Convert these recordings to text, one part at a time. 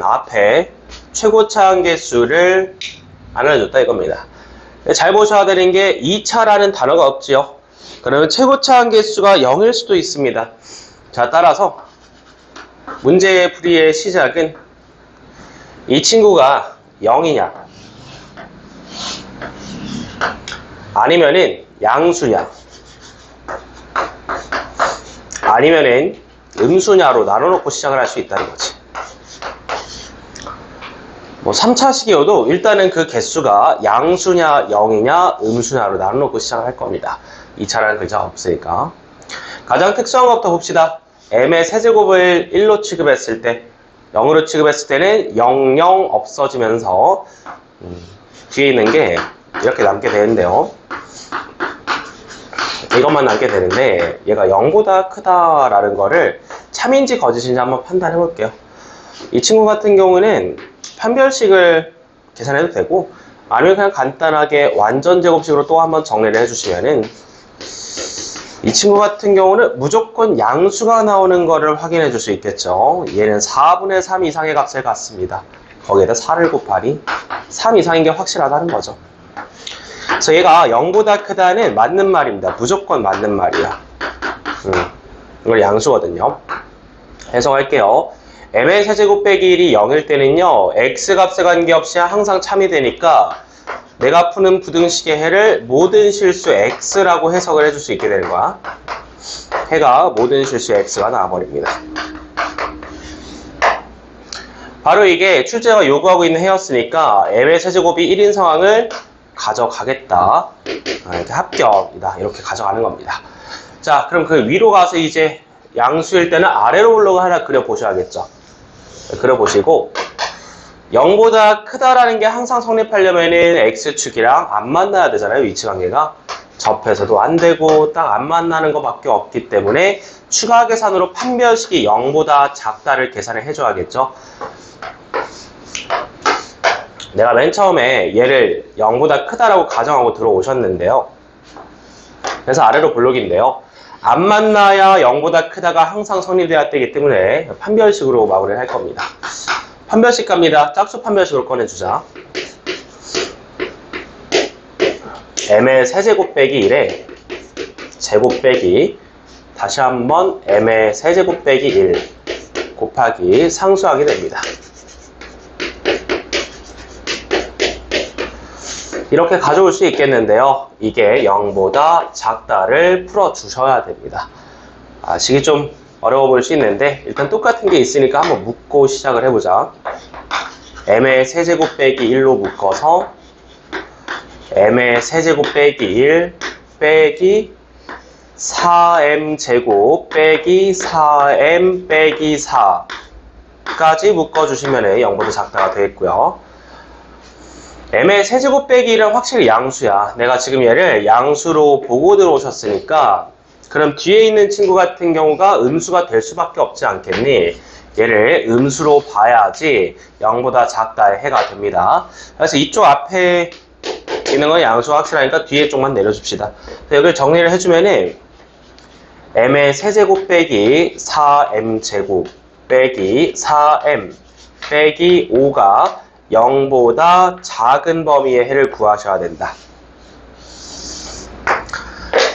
앞에 최고차항 개수를 안 알려줬다 이겁니다. 잘 보셔야 되는 게 2차라는 단어가 없지요. 그러면 최고차항 개수가 0일 수도 있습니다. 자, 따라서 문제 풀이의 시작은 이 친구가 0이냐 아니면은 양수냐 아니면은 음수냐로 나눠놓고 시작을 할 수 있다는 거지. 뭐 3차식이어도 일단은 그 개수가 양수냐 0이냐 음수냐로 나눠놓고 시작을 할 겁니다. 2차라는 글자가 없으니까. 가장 특수한 것부터 봅시다. m의 세제곱을 1로 취급했을 때 0으로 취급했을 때는 0, 0 없어지면서 뒤에 있는 게 이렇게 남게 되는데요. 이것만 남게 되는데 얘가 0보다 크다라는 거를 참인지 거짓인지 한번 판단해 볼게요. 이 친구 같은 경우는 판별식을 계산해도 되고 아니면 그냥 간단하게 완전 제곱식으로 또 한번 정리를 해주시면은 이 친구 같은 경우는 무조건 양수가 나오는 거를 확인해 줄 수 있겠죠. 얘는 4분의 3 이상의 값을 갖습니다. 거기에다 4를 곱하니 3 이상인 게 확실하다는 거죠. 그래서 얘가 0보다 크다는 맞는 말입니다. 무조건 맞는 말이야. 이걸 양수거든요. 해석할게요. m의 세제곱 빼기 1이 0일 때는요, x값에 관계없이 항상 참이 되니까 내가 푸는 부등식의 해를 모든 실수 x라고 해석을 해줄 수 있게 되는 거야. 해가 모든 실수 x가 나와버립니다. 바로 이게 출제가 요구하고 있는 해였으니까 m의 세제곱이 1인 상황을 가져가겠다. 이렇게 합격이다. 이렇게 가져가는 겁니다. 자, 그럼 그 위로 가서 이제 양수일 때는 아래로 블록을 하나 그려보셔야겠죠. 그려보시고 0보다 크다라는 게 항상 성립하려면은 x축이랑 안 만나야 되잖아요. 위치관계가 접해서도 안 되고 딱 안 만나는 것밖에 없기 때문에 추가 계산으로 판별식이 0보다 작다를 계산을 해줘야겠죠. 내가 맨 처음에 얘를 0보다 크다라고 가정하고 들어오셨는데요. 그래서 아래로 블록인데요. 안 만나야 0보다 크다가 항상 성립돼야 되기 때문에 판별식으로 마무리를 할 겁니다. 판별식 갑니다. 짝수 판별식으로 꺼내주자. m의 세제곱 빼기 1에 제곱 빼기 다시 한번 m의 세제곱 빼기 1 곱하기 상수하게 됩니다. 이렇게 가져올 수 있겠는데요. 이게 0보다 작다를 풀어주셔야 됩니다. 아시기 좀 어려워 보일 수 있는데 일단 똑같은 게 있으니까 한번 묶고 시작을 해보자. m의 세제곱 빼기 1로 묶어서 m의 세제곱 빼기 1 빼기 4m 제곱 빼기 4m 빼기 4까지 묶어주시면 0보다 작다가 되겠고요. m의 세제곱 빼기 1은 확실히 양수야. 내가 지금 얘를 양수로 보고 들어오셨으니까 그럼 뒤에 있는 친구 같은 경우가 음수가 될 수밖에 없지 않겠니? 얘를 음수로 봐야지 0보다 작다의 해가 됩니다. 그래서 이쪽 앞에 있는 건 양수가 확실하니까 뒤에 쪽만 내려줍시다. 여기를 정리를 해주면은 m의 세제곱 빼기 4m 제곱 빼기 4m 빼기 5가 0보다 작은 범위의 해를 구하셔야 된다.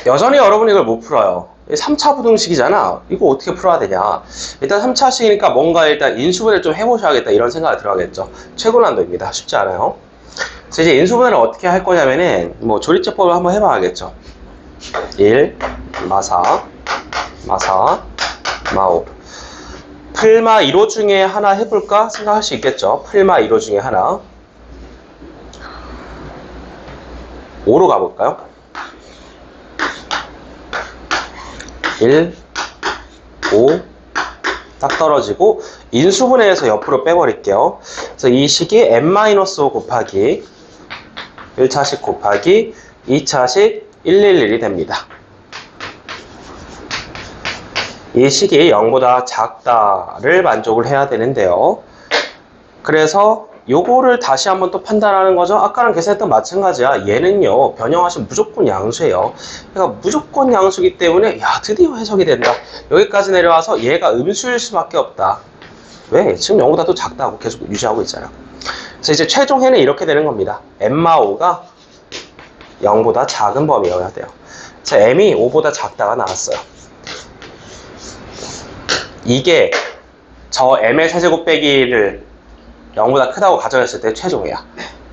여전히 여러분이 이걸 못 풀어요. 3차 부등식이잖아. 이거 어떻게 풀어야 되냐. 일단 3차식이니까 뭔가 일단 인수분해를 좀 해보셔야겠다 이런 생각이 들어가겠죠. 최고난도입니다. 쉽지 않아요. 그래서 이제 인수분해를 어떻게 할 거냐면은 뭐 조리제법을 한번 해봐야겠죠. 1, 마사, 마사, 마오. 풀마 1호 중에 하나 해볼까 생각할 수 있겠죠. 풀마 1호 중에 하나 5로 가볼까요? 1, 5 딱 떨어지고 인수분해해서 옆으로 빼버릴게요. 그래서 이 식이 n-5 곱하기 1차식 곱하기 2차식 111이 됩니다. 이 식이 0보다 작다를 만족을 해야 되는데요. 그래서 요거를 다시 한번 또 판단하는 거죠. 아까랑 계산했던 마찬가지야. 얘는요, 변형하시면 무조건 양수예요. 그러니까 무조건 양수기 때문에 야, 드디어 해석이 된다. 여기까지 내려와서 얘가 음수일 수밖에 없다. 왜? 지금 0보다 또 작다고 계속 유지하고 있잖아. 그래서 이제 최종 해는 이렇게 되는 겁니다. m마 5가 0보다 작은 범위여야 돼요. 자, m이 5보다 작다가 나왔어요. 이게 저 m의 세제곱 빼기를 0보다 크다고 가정했을 때 최종이야.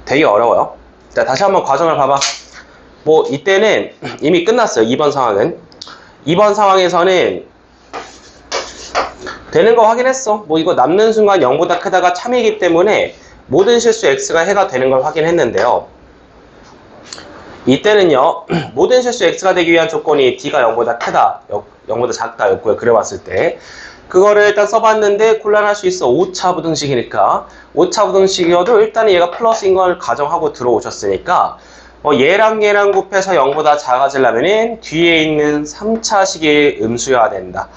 되게 어려워요. 자, 다시 한번 과정을 봐봐. 뭐 이때는 이미 끝났어요. 2번 상황은. 2번 상황에서는 되는 거 확인했어. 뭐 이거 남는 순간 0보다 크다가 참이기 때문에 모든 실수 x가 해가 되는 걸 확인했는데요. 이때는요, 모든 실수 x가 되기 위한 조건이 d가 0보다 크다, 0보다 작다 였고요. 그려봤을 때 그거를 일단 써봤는데 곤란할 수 있어. 5차 부등식이니까 5차 부등식이어도 일단 얘가 플러스인 걸 가정하고 들어오셨으니까 얘랑 곱해서 0보다 작아지려면 뒤에 있는 3차식이 음수여야 된다.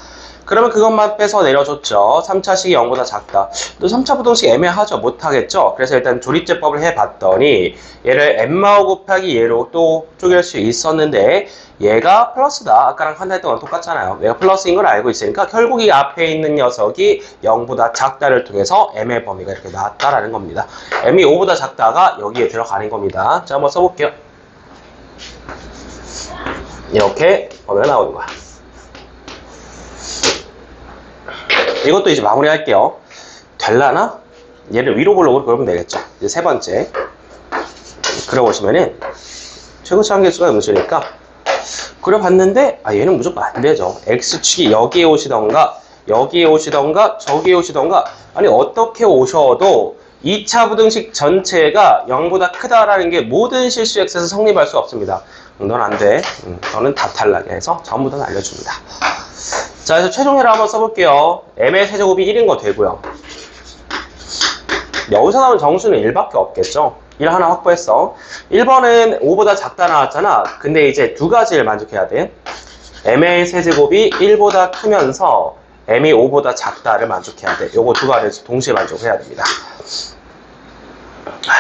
그러면 그것만 빼서 내려줬죠. 3차식이 0보다 작다. 또 3차 부등식 애매하죠. 못하겠죠. 그래서 일단 조립제법을 해봤더니 얘를 m마 5 곱하기 얘로 또 쪼갤 수 있었는데 얘가 플러스다. 아까랑 한 달 동안 똑같잖아요. 얘가 플러스인 걸 알고 있으니까 결국 이 앞에 있는 녀석이 0보다 작다를 통해서 m의 범위가 이렇게 나왔다라는 겁니다. m이 5보다 작다가 여기에 들어가는 겁니다. 자, 한번 써볼게요. 이렇게 범위가 나오는 거야. 이것도 이제 마무리 할게요. 될라나? 얘를 위로 볼록으로 그러면 되겠죠. 이제 세 번째. 그려보시면은, 최고치 한계수가 음수니까, 그려봤는데, 얘는 무조건 안 되죠. X축이 여기에 오시던가, 여기에 오시던가, 저기에 오시던가, 아니, 어떻게 오셔도 2차 부등식 전체가 0보다 크다라는 게 모든 실수 X에서 성립할 수 없습니다. 넌 안 돼. 너는 다 탈락해 해서 전부 다 알려줍니다. 자, 그래서 최종해를 한번 써볼게요. m의 세제곱이 1인 거 되고요. 여기서 나온 정수는 1밖에 없겠죠. 1 하나 확보했어. 1번은 5보다 작다 나왔잖아. 근데 이제 두 가지를 만족해야 돼. m의 세제곱이 1보다 크면서 m이 5보다 작다를 만족해야 돼. 요거 두 가지를 동시에 만족해야 됩니다.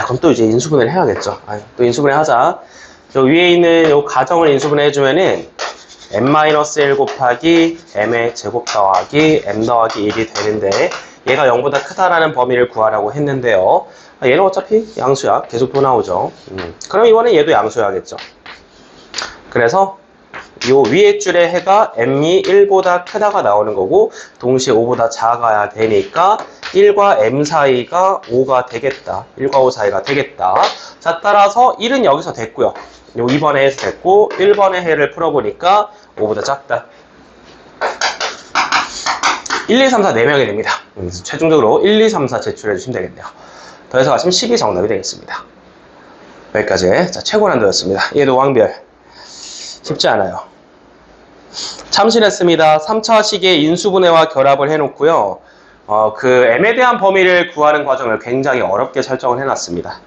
그럼 또 이제 인수분해를 해야겠죠. 또 인수분해 하자. 저 위에 있는 요 가정을 인수분해 해주면은 m-1 곱하기 m의 제곱 더하기 m 더하기 1이 되는데 얘가 0보다 크다라는 범위를 구하라고 했는데요. 얘는 어차피 양수야. 계속 또 나오죠. 그럼 이번엔 얘도 양수야겠죠. 그래서 요 위에 줄의 해가 m이 1보다 크다가 나오는 거고 동시에 5보다 작아야 되니까 1과 m 사이가 5가 되겠다. 1과 5 사이가 되겠다. 자, 따라서 1은 여기서 됐고요. 요 2번에 해서 됐고 1번의 해를 풀어보니까 5보다 작다. 1, 2, 3, 4 4명이 됩니다. 최종적으로 1, 2, 3, 4 제출해 주시면 되겠네요. 더해서 가시면 10이 정답이 되겠습니다. 여기까지. 자, 최고 난도였습니다. 얘도 왕별. 쉽지 않아요. 참신했습니다. 3차식의 인수분해와 결합을 해놓고요. 그 m에 대한 범위를 구하는 과정을 굉장히 어렵게 설정을 해놨습니다.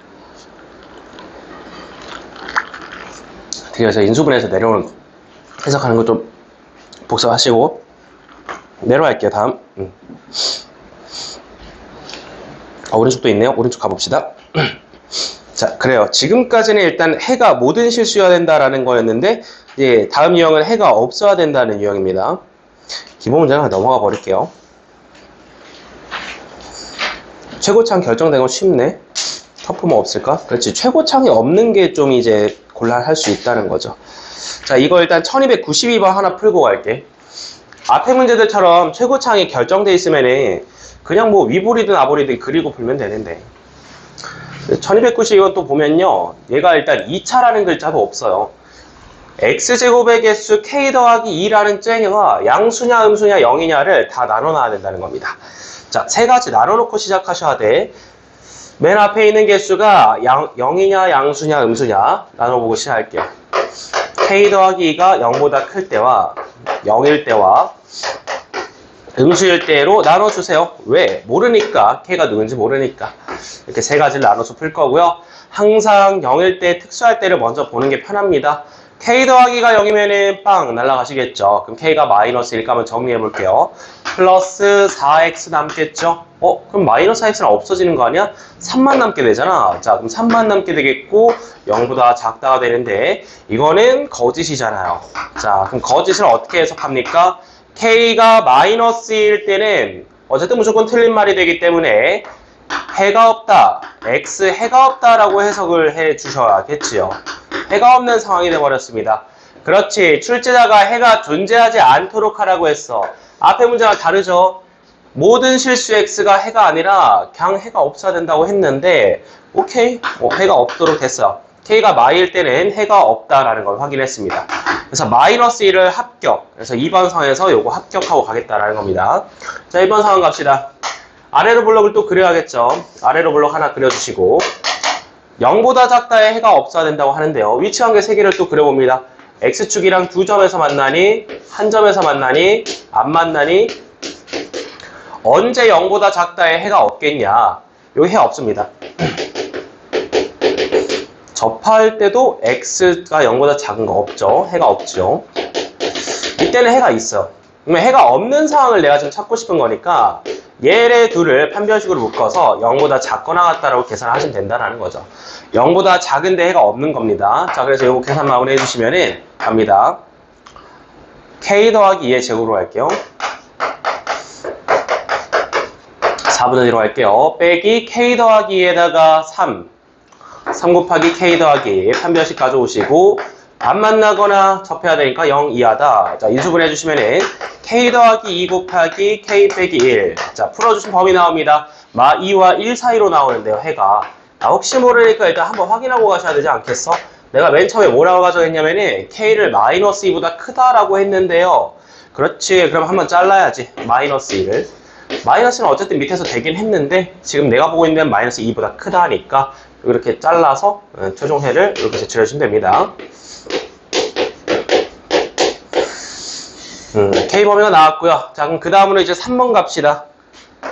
그래서 인수분해에서 내려오는 해석하는 거 좀 복습하시고 내려갈게요. 다음. 오른쪽도 있네요. 오른쪽 가봅시다. 자, 그래요. 지금까지는 일단 해가 모든 실수여야 된다라는 거였는데 이제 다음 유형은 해가 없어야 된다는 유형입니다. 기본 문제는 넘어가 버릴게요. 최고창 결정된 건 쉽네. 터프뭐 없을까? 그렇지. 최고창이 없는 게 좀 이제 곤란할 수 있다는 거죠. 자, 이거 일단 1292번 하나 풀고 갈게. 앞에 문제들처럼 최고창이 결정돼 있으면은 그냥 뭐 위볼이든 아볼이든 그리고 풀면 되는데 1292번 또 보면요. 얘가 일단 2차라는 글자도 없어요. x제곱의 개수 k 더하기 2라는 쟁이가 양수냐 음수냐 0이냐를 다 나눠놔야 된다는 겁니다. 자, 세 가지 나눠놓고 시작하셔야 돼. 맨 앞에 있는 개수가 0이냐 양수냐 음수냐 나눠보고 시작할게요. k 더하기 2가 0보다 클 때와 0일 때와 음수일 때로 나눠주세요. 왜? 모르니까. k가 누군지 모르니까. 이렇게 세 가지를 나눠서 풀 거고요. 항상 0일 때 특수할 때를 먼저 보는 게 편합니다. k 더하기가 0이면은 빵 날아가시겠죠. 그럼 k가 마이너스 1까 한번 정리해 볼게요. 플러스 4x 남겠죠? 그럼 마이너스 4x는 없어지는 거 아니야? 3만 남게 되잖아. 자, 그럼 3만 남게 되겠고 0보다 작다가 되는데 이거는 거짓이잖아요. 자, 그럼 거짓을 어떻게 해석합니까? k가 마이너스 1일 때는 어쨌든 무조건 틀린 말이 되기 때문에 해가 없다, x 해가 없다라고 해석을 해 주셔야겠지요. 해가 없는 상황이 되어버렸습니다. 그렇지, 출제자가 해가 존재하지 않도록 하라고 했어. 앞에 문제랑 다르죠. 모든 실수 x가 해가 아니라 그냥 해가 없어야 된다고 했는데 오케이, 해가 없도록 됐어요. k가 마일 때는 해가 없다라는 걸 확인했습니다. 그래서 마이너스 1을 합격. 그래서 2번 상에서 요거 합격하고 가겠다라는 겁니다. 자, 1번 상황 갑시다. 아래로 블록을 또 그려야겠죠. 아래로 블록 하나 그려주시고 0보다 작다에 해가 없어야 된다고 하는데요. 위치 관계 3개를 또 그려봅니다. x축이랑 2점에서 만나니, 1점에서 만나니, 안 만나니, 언제 0보다 작다에 해가 없겠냐? 여기 해 없습니다. 접할 때도 x가 0보다 작은 거 없죠. 해가 없죠. 이때는 해가 있어. 그러면 해가 없는 상황을 내가 좀 찾고 싶은 거니까 얘네 둘을 판별식으로 묶어서 0보다 작거나 같다라고 계산을 하시면 된다는 거죠. 0보다 작은데 해가 없는 겁니다. 자, 그래서 이거 계산 마무리 해주시면은 갑니다. k 더하기 2의 제곱으로 할게요. 4분의 1로 할게요. 빼기 k 더하기 2에다가 3 곱하기 k 더하기 판별식 가져오시고 안 만나거나 접해야 되니까 0 이하다. 자, 인수분 해주시면은 k 더하기 2 곱하기 k 빼기 1. 자, 풀어주신 범위 나옵니다. 마 2와 1 사이로 나오는데요, 해가. 혹시 모르니까 일단 한번 확인하고 가셔야 되지 않겠어? 내가 맨 처음에 뭐라고 가져했냐면은 k를 마이너스 2보다 크다라고 했는데요. 그렇지, 그럼 한번 잘라야지. 마이너스 2를. 마이너스는 어쨌든 밑에서 되긴 했는데 지금 내가 보고 있는 마이너스 2보다 크다니까 이렇게 잘라서 최종해를 이렇게 제출해주시면 됩니다. K 범위가 나왔고요. 자, 그럼 그 다음으로 이제 3번 갑시다.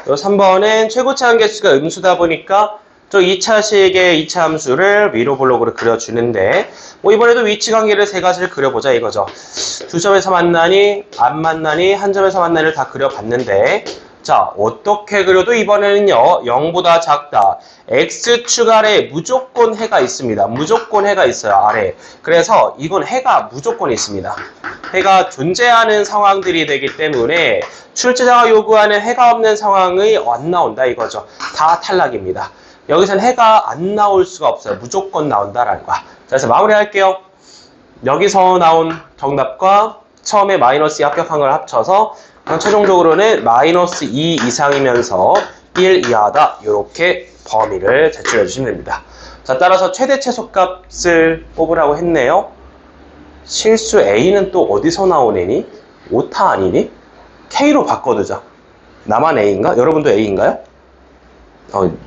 요 3번은 최고치 한계수가 음수다 보니까 저 2차식의 2차 함수를 위로 블록으로 그려주는데 뭐 이번에도 위치 관계를 3가지를 그려보자 이거죠. 2점에서 만나니, 안 만나니, 1점에서 만나니를 다 그려봤는데 자, 어떻게 그려도 이번에는요 0보다 작다. X축 아래에 무조건 해가 있습니다. 무조건 해가 있어요, 아래. 그래서 이건 해가 무조건 있습니다. 해가 존재하는 상황들이 되기 때문에 출제자가 요구하는 해가 없는 상황이 안 나온다 이거죠. 다 탈락입니다. 여기선 해가 안 나올 수가 없어요. 무조건 나온다라는 거야. 자, 그래서 마무리할게요. 여기서 나온 정답과 처음에 마이너스 2 합격한 걸 합쳐서 최종적으로는 마이너스 2 이상이면서 1 이하다. 이렇게 범위를 제출해 주시면 됩니다. 자, 따라서 최대 최소값을 뽑으라고 했네요. 실수 A는 또 어디서 나오니? 오타 아니니? K로 바꿔두자. 나만 A인가? 여러분도 A인가요?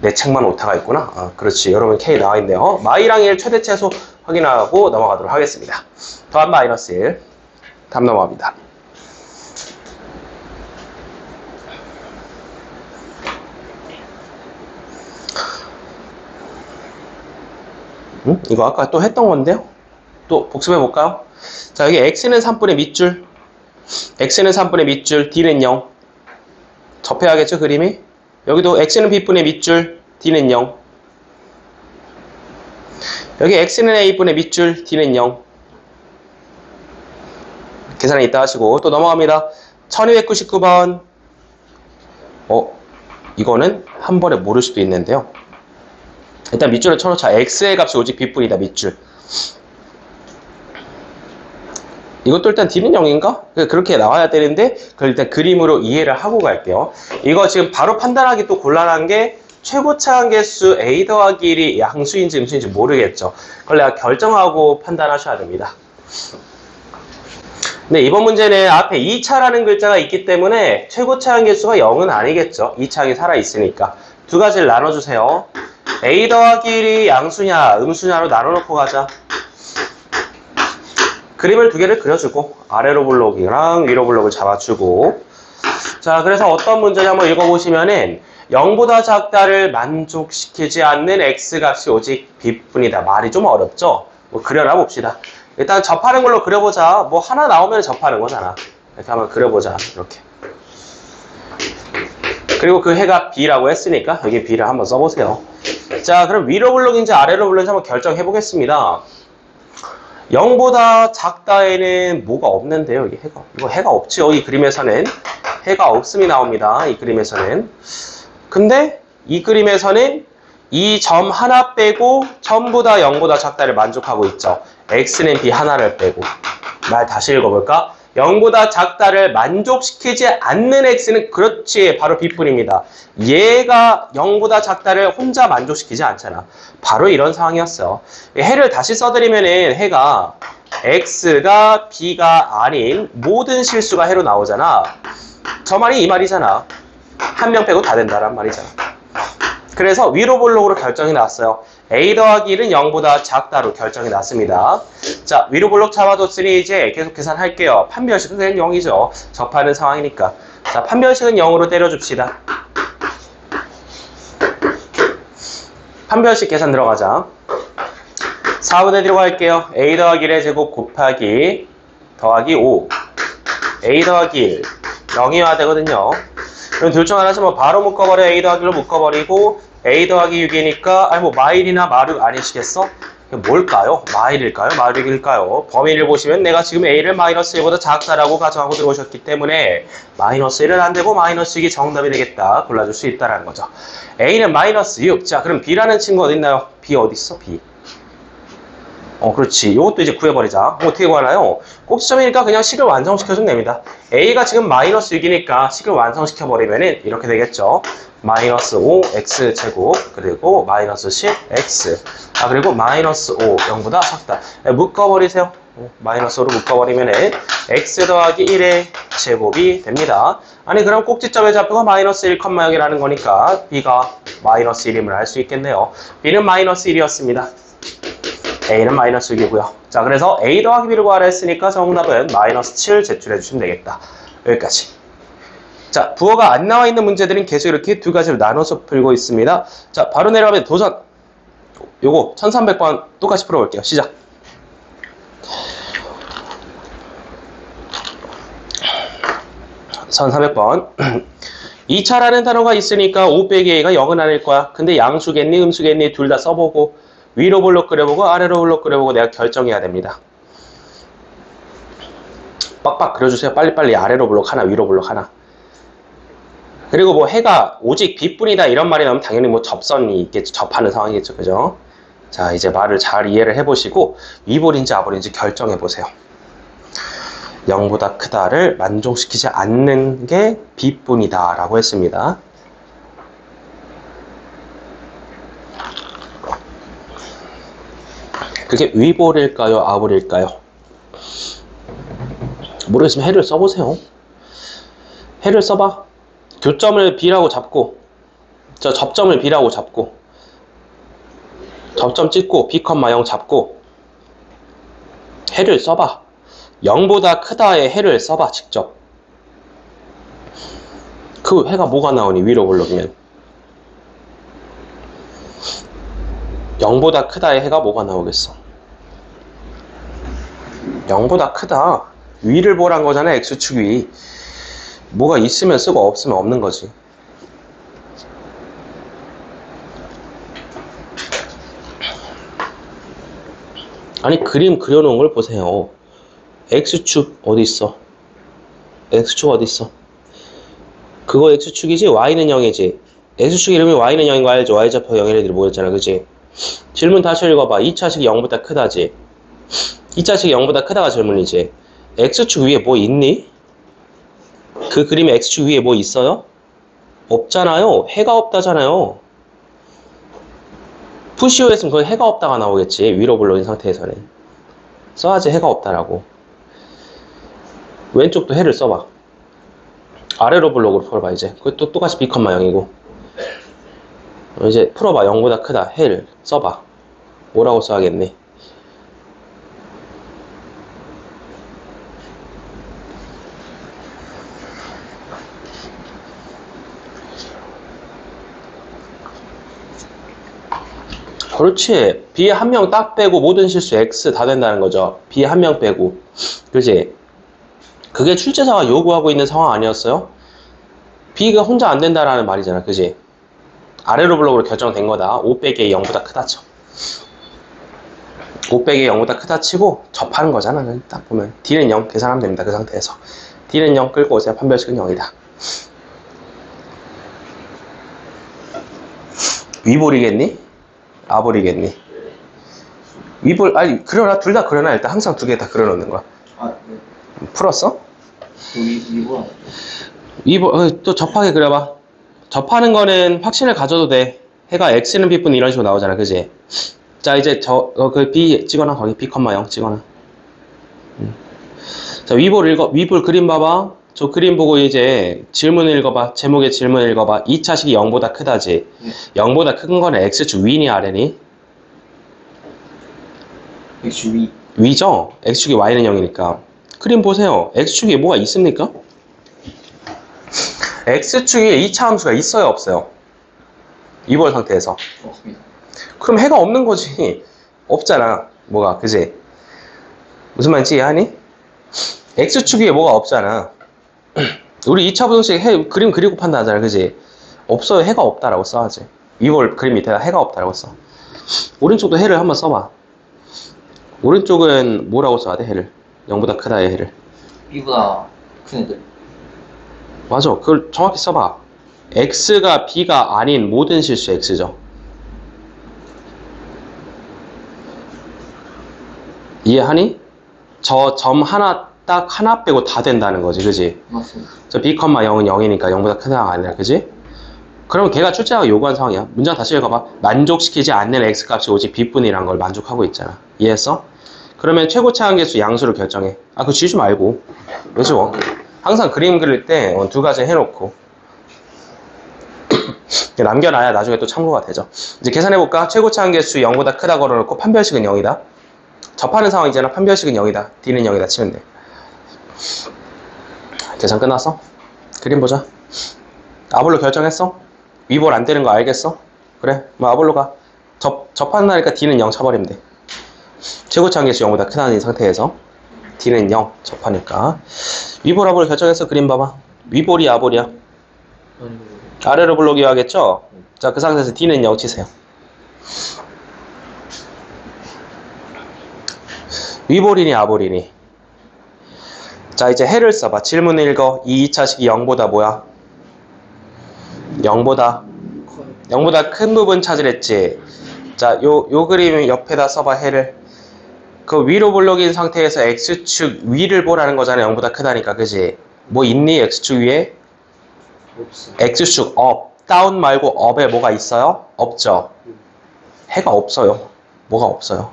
내 책만 오타가 있구나. 그렇지. 여러분 K 나와 있네요. 마이랑 1 최대 최소 확인하고 넘어가도록 하겠습니다. 더한 마이너스 1. 다음 넘어갑니다. 이거 아까 또 했던 건데요. 또 복습해 볼까요? 자, 여기 x는 3분의 밑줄, x는 3분의 밑줄, d는 0. 접해야겠죠, 그림이? 여기도 x는 b분의 밑줄, d는 0. 여기 x는 a분의 밑줄, d는 0. 계산은 이따 하시고 또 넘어갑니다. 1299번. 이거는 한 번에 모를 수도 있는데요. 일단 밑줄을 쳐놓자. x의 값이 오직 b뿐이다, 밑줄. 이것도 일단 d는 0인가? 그렇게 나와야 되는데 그걸 일단 그림으로 이해를 하고 갈게요. 이거 지금 바로 판단하기 또 곤란한 게 최고차 한계수 a 더하기 1이 양수인지 음수인지 모르겠죠. 그걸 내가 결정하고 판단하셔야 됩니다. 네, 이번 문제는 앞에 2차라는 글자가 있기 때문에 최고차 한계수가 0은 아니겠죠. 2차항이 살아있으니까. 두 가지를 나눠주세요. a 더하기 1이 양수냐 음수냐로 나눠놓고 가자. 그림을 두 개를 그려주고 아래로 블록이랑 위로 블록을 잡아주고. 자, 그래서 어떤 문제냐 한번 읽어보시면은 0보다 작다를 만족시키지 않는 x값이 오직 b뿐이다. 말이 좀 어렵죠? 뭐 그려놔 봅시다. 일단 접하는 걸로 그려보자. 뭐 하나 나오면 접하는 거잖아. 이렇게 한번 그려보자. 이렇게. 그리고 그 해가 b라고 했으니까 여기 b를 한번 써보세요. 자, 그럼 위로 블록인지 아래로 블록인지 한번 결정해 보겠습니다. 0보다 작다에는 뭐가 없는데요. 이거 해가 없지. 여기 그림에서는 해가 없음이 나옵니다. 이 그림에서는. 근데 이 그림에서는 이 점 하나 빼고 전부 다 0보다 작다를 만족하고 있죠. x는 b 하나를 빼고. 말 다시 읽어볼까? 0보다 작다를 만족시키지 않는 x는 그렇지 바로 b뿐입니다. 얘가 0보다 작다를 혼자 만족시키지 않잖아. 바로 이런 상황이었어요. 해를 다시 써드리면은 해가 x가 b가 아닌 모든 실수가 해로 나오잖아. 저 말이 이 말이잖아. 한 명 빼고 다 된다란 말이잖아. 그래서 위로 볼록으로 결정이 났어요. a 더하기 1은 0보다 작다로 결정이 났습니다. 자, 위로 볼록 잡아뒀으니 이제 계속 계산할게요. 판별식은 그냥 0이죠. 접하는 상황이니까. 자, 판별식은 0으로 때려줍시다. 판별식 계산 들어가자. 4분의 D로 갈게요. a 더하기 1의 제곱 곱하기 더하기 5. a 더하기 1. 0이어야 되거든요. 그럼 둘 중 하나씩 뭐 바로 묶어버려. a 더하기 1로 묶어버리고 a 더하기 6이니까 아니 뭐 마일이나 마륙 아니시겠어? 뭘까요? 마일일까요? 마륙일까요? 범위를 보시면 내가 지금 a를 마이너스 1보다 작다라고 가정하고 들어오셨기 때문에 마이너스 1은 안 되고 마이너스 6이 정답이 되겠다. 골라줄 수 있다라는 거죠. a는 마이너스 6. 자, 그럼 b라는 친구 어디 있나요? b 어디 있어? b. 그렇지. 이것도 이제 구해버리자. 어떻게 구하나요? 꼭지점이니까 그냥 식을 완성시켜주면 됩니다. a가 지금 마이너스 6이니까 식을 완성시켜버리면은 이렇게 되겠죠. 마이너스 5x 제곱 그리고 마이너스 10x 그리고 마이너스 5 0보다 작다. 묶어버리세요. 마이너스 5로 묶어버리면은 x 더하기 1의 제곱이 됩니다. 아니 그럼 꼭지점의 좌표가 마이너스 1,0이라는 거니까 b가 마이너스 1임을 알 수 있겠네요. b는 마이너스 1이었습니다. a는 마이너스 6이고요. 자, 그래서 a 더하기 b를 구하라 했으니까 정답은 마이너스 7 제출해 주시면 되겠다. 여기까지. 자, 부호가 안 나와 있는 문제들은 계속 이렇게 두 가지로 나눠서 풀고 있습니다. 자, 바로 내려가면 도전. 요거 1300번 똑같이 풀어볼게요. 시작. (1300번) 2차라는 단어가 있으니까 5 빼기 a가 0은 아닐 거야. 근데 양수겠니 음수겠니 둘 다 써보고 위로 볼록 그려보고 아래로 볼록 그려보고 내가 결정해야 됩니다. 빡빡 그려주세요. 빨리빨리. 아래로 볼록 하나 위로 볼록 하나. 그리고 뭐 해가 오직 b뿐이다 이런 말이 나오면 당연히 뭐 접선이 있겠죠. 접하는 상황이겠죠. 그죠? 자, 이제 말을 잘 이해를 해보시고 위볼인지 아볼인지 결정해보세요. 0보다 크다를 만족시키지 않는 게 b뿐이다 라고 했습니다. 그게 위볼일까요? 아볼일까요? 모르겠으면 해를 써보세요. 해를 써봐. 교점을 b라고 잡고 접점을 b라고 잡고 접점 찍고 b, 0 잡고 해를 써봐. 0보다 크다의 해를 써봐. 직접. 그 해가 뭐가 나오니? 위로 볼록이면 0보다 크다의 해가 뭐가 나오겠어? 0보다 크다. 위를 보란 거잖아. x축 위. 뭐가 있으면 쓰고 없으면 없는 거지. 아니 그림 그려놓은 걸 보세요. x축 어디 있어? x축 어디 있어? 그거 x축이지? y는 0이지? x축 이름이 y는 0인 거 알죠? y좌표 0일 애들이 모였잖아. 그지? 질문 다시 읽어봐. 2차식이 0보다 크다지? 2차식이 0보다 크다가 질문이지? x축 위에 뭐 있니? 그 그림에 x축 위에 뭐 있어요? 없잖아요. 해가 없다잖아요. 푸시오 했으면 그건 해가 없다가 나오겠지. 위로 불러진 상태에서는. 써야지 해가 없다라고. 왼쪽도 해를 써봐. 아래로 블록으로 풀어봐 이제. 그것도 똑같이 b, 0이고. 이제 풀어봐. 0보다 크다. 해를 써봐. 뭐라고 써야겠니? 그렇지. b 한 명 딱 빼고 모든 실수 x 다 된다는 거죠. b 한 명 빼고. 그렇지? 그게 출제자가 요구하고 있는 상황 아니었어요? b가 혼자 안 된다라는 말이잖아. 그지? 아래로 블록으로 결정된 거다. 5 빼기 0보다 크다 쳐. 5 빼기 0보다 크다 치고 접하는 거잖아. 딱 보면 d는 0 계산하면 됩니다. 그 상태에서 d는 0 끌고 오세요. 판별식은 0이다. 위볼이겠니? 아볼이겠니? 위볼, 아니, 그러나, 둘 다 그러나, 일단 항상 두 개 다 그려놓는 거야. 아, 네. 풀었어? 위보랑 위볼, 또 접하게 그려봐. 접하는 거는 확신을 가져도 돼. 해가 X는 B뿐 이런 식으로 나오잖아, 그지? 자, 이제 그 B 찍어놔, 거기 B, 0 찍어놔. 자, 위볼 그림 봐봐. 저 그림 보고 이제 질문을 읽어봐. 제목의 질문을 읽어봐. 2차식이 0보다 크다지. 네. 0보다 큰 거는 X축 위니 아래니? X 위. 위죠? X축이 Y는 0이니까. 그림 보세요. X축에 뭐가 있습니까? X축에 2차 함수가 있어요, 없어요? 위볼 상태에서. 없습니다. 그럼 해가 없는 거지. 없잖아. 뭐가, 그지? 무슨 말인지 이해하니? X축 위에 뭐가 없잖아. 우리 2차 부등식 그림 그리고 판단하잖아, 그지? 없어요. 해가 없다라고 써야지. 위볼 그림 밑에다 해가 없다라고 써. 오른쪽도 해를 한번 써봐. 오른쪽은 뭐라고 써야 돼, 해를? 0보다 크다의 해를. B보다 큰 애들. 맞아. 그걸 정확히 써봐. X가 B가 아닌 모든 실수 X죠. 이해하니? 저 점 하나, 딱 하나 빼고 다 된다는 거지, 그지? 맞습니다. 저 B, 0은 0이니까 0보다 크다가 아니라, 그지? 그럼 걔가 출제자가 요구한 상황이야. 문장 다시 읽어봐. 만족시키지 않는 X값이 오직 B뿐이란 걸 만족하고 있잖아. 이해했어? 그러면 최고차 한계수 양수를 결정해. 아, 그거 지우지 말고. 왜 지워? 항상 그림 그릴 때 두 가지 해놓고 남겨놔야 나중에 또 참고가 되죠. 이제 계산해볼까? 최고차 한계수 0보다 크다 걸어놓고 판별식은 0이다. 접하는 상황이잖아. 판별식은 0이다. D는 0이다 치면 돼. 계산 끝났어? 그림 보자. 아볼로 결정했어? 위볼 안 되는 거 알겠어? 그래, 뭐 아볼로 가. 접하는 날이니까 D는 0 쳐버리면 돼. 최고차 한계수 0보다 크다는 상태에서 D는 0 접하니까. 위볼 아볼 결정했어? 그림 봐봐. 위볼이 아볼이야? 아래로 블록이 하겠죠? 자, 그 상태에서 D는 0 치세요. 위볼이니 아볼이니? 자, 이제 해를 써봐. 질문 읽어. 이 2차식이 0보다 뭐야? 0보다 큰 부분 찾으랬지. 자, 요 그림 옆에다 써봐, 해를. 그 위로 블록인 상태에서 X축 위를 보라는 거잖아. 0보다 크다니까, 그지? 뭐 있니? X축 위에? 없어. X축 업. 다운 말고 업에 뭐가 있어요? 없죠? 해가 없어요. 뭐가 없어요?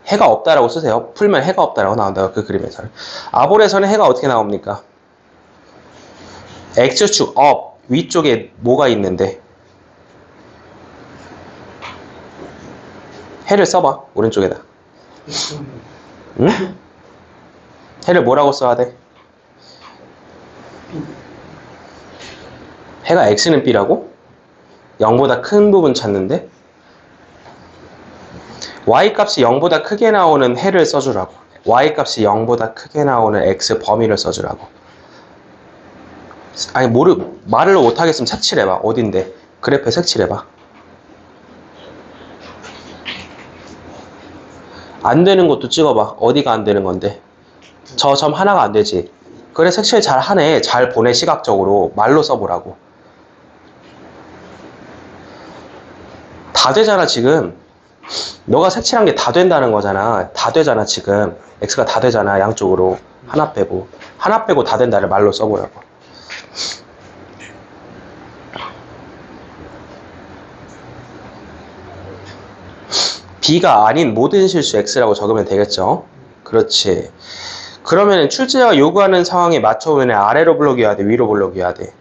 해가 없다라고 쓰세요. 풀면 해가 없다라고 나온다고, 그 그림에서는. 아볼에서는 해가 어떻게 나옵니까? X축 업. 위쪽에 뭐가 있는데? 해를 써봐. 오른쪽에다. 응? 해를 뭐라고 써야 돼? 해가 X는 B라고? 0보다 큰 부분 찾는데? Y값이 0보다 크게 나오는 해를 써주라고. Y값이 0보다 크게 나오는 X 범위를 써주라고. 아니, 말을 못하겠으면 색칠해봐. 어딘데? 그래프에 색칠해봐. 안 되는 것도 찍어봐. 어디가 안 되는 건데? 저 점 하나가 안 되지. 그래, 색칠 잘 하네. 잘 보내, 시각적으로. 말로 써보라고. 다 되잖아, 지금. 너가 색칠한 게 다 된다는 거잖아. 다 되잖아, 지금. X가 다 되잖아, 양쪽으로. 하나 빼고. 하나 빼고 다 된다를 말로 써보라고. B가 아닌 모든 실수 X라고 적으면 되겠죠? 그렇지. 그러면 출제자가 요구하는 상황에 맞춰오면 아래로 블록이어야 돼? 위로 블록이어야 돼?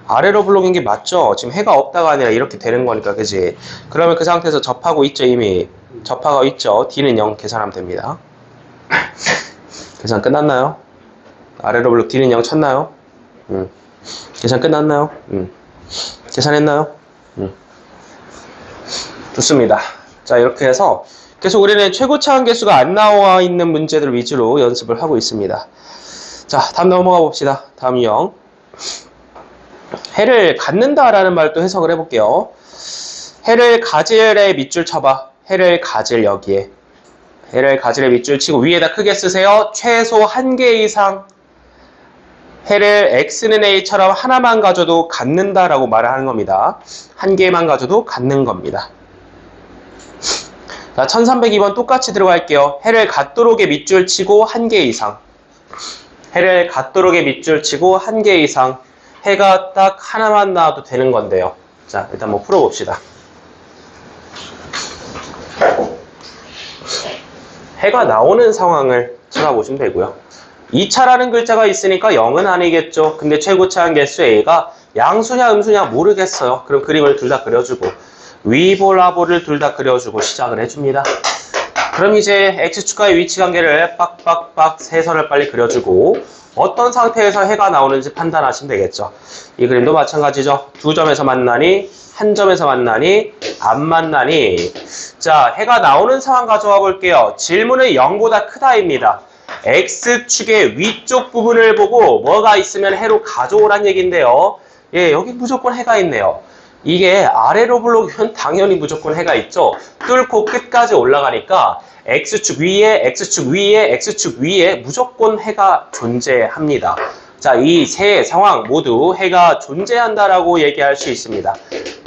아래로 블록인 게 맞죠? 지금 해가 없다가 아니라 이렇게 되는 거니까, 그지? 그러면 그 상태에서 접하고 있죠, 이미? 접하고 있죠? D는 0 계산하면 됩니다. 계산 끝났나요? 아래로 블록 D는 0 쳤나요? 계산 끝났나요? 계산했나요? 좋습니다. 자, 이렇게 해서 계속 우리는 최고차 한계수가 안 나와 있는 문제들 위주로 연습을 하고 있습니다. 자, 다음 넘어가 봅시다. 다음 유형. 해를 갖는다라는 말도 해석을 해볼게요. 해를 가질의 밑줄 쳐봐. 해를 가질 여기에. 해를 가질의 밑줄 치고 위에다 크게 쓰세요. 최소 1개 이상 해를 x는 a처럼 하나만 가져도 갖는다라고 말을 하는 겁니다. 한 개만 가져도 갖는 겁니다. 자, 1302번 똑같이 들어갈게요. 해를 갖도록의 밑줄 치고 한 개 이상. 해를 갖도록의 밑줄 치고 한 개 이상. 해가 딱 하나만 나와도 되는 건데요. 자, 일단 뭐 풀어봅시다. 해가 나오는 상황을 찾아보시면 되고요. 2차라는 글자가 있으니까 0은 아니겠죠. 근데 최고차한 개수 A가 양수냐 음수냐 모르겠어요. 그럼 그림을 둘 다 그려주고 위볼라볼을 둘 다 그려주고 시작을 해줍니다. 그럼 이제 X축과의 위치관계를 빡빡빡 세 선을 빨리 그려주고 어떤 상태에서 해가 나오는지 판단하시면 되겠죠. 이 그림도 마찬가지죠. 두 점에서 만나니 한 점에서 만나니 안 만나니. 자, 해가 나오는 상황 가져와 볼게요. 질문은 0보다 크다입니다. X축의 위쪽 부분을 보고 뭐가 있으면 해로 가져오란 얘기인데요. 예, 여기 무조건 해가 있네요. 이게 아래로 블록이면 당연히 무조건 해가 있죠. 뚫고 끝까지 올라가니까 X축 위에, X축 위에, X축 위에 무조건 해가 존재합니다. 자, 이 세 상황 모두 해가 존재한다라고 얘기할 수 있습니다.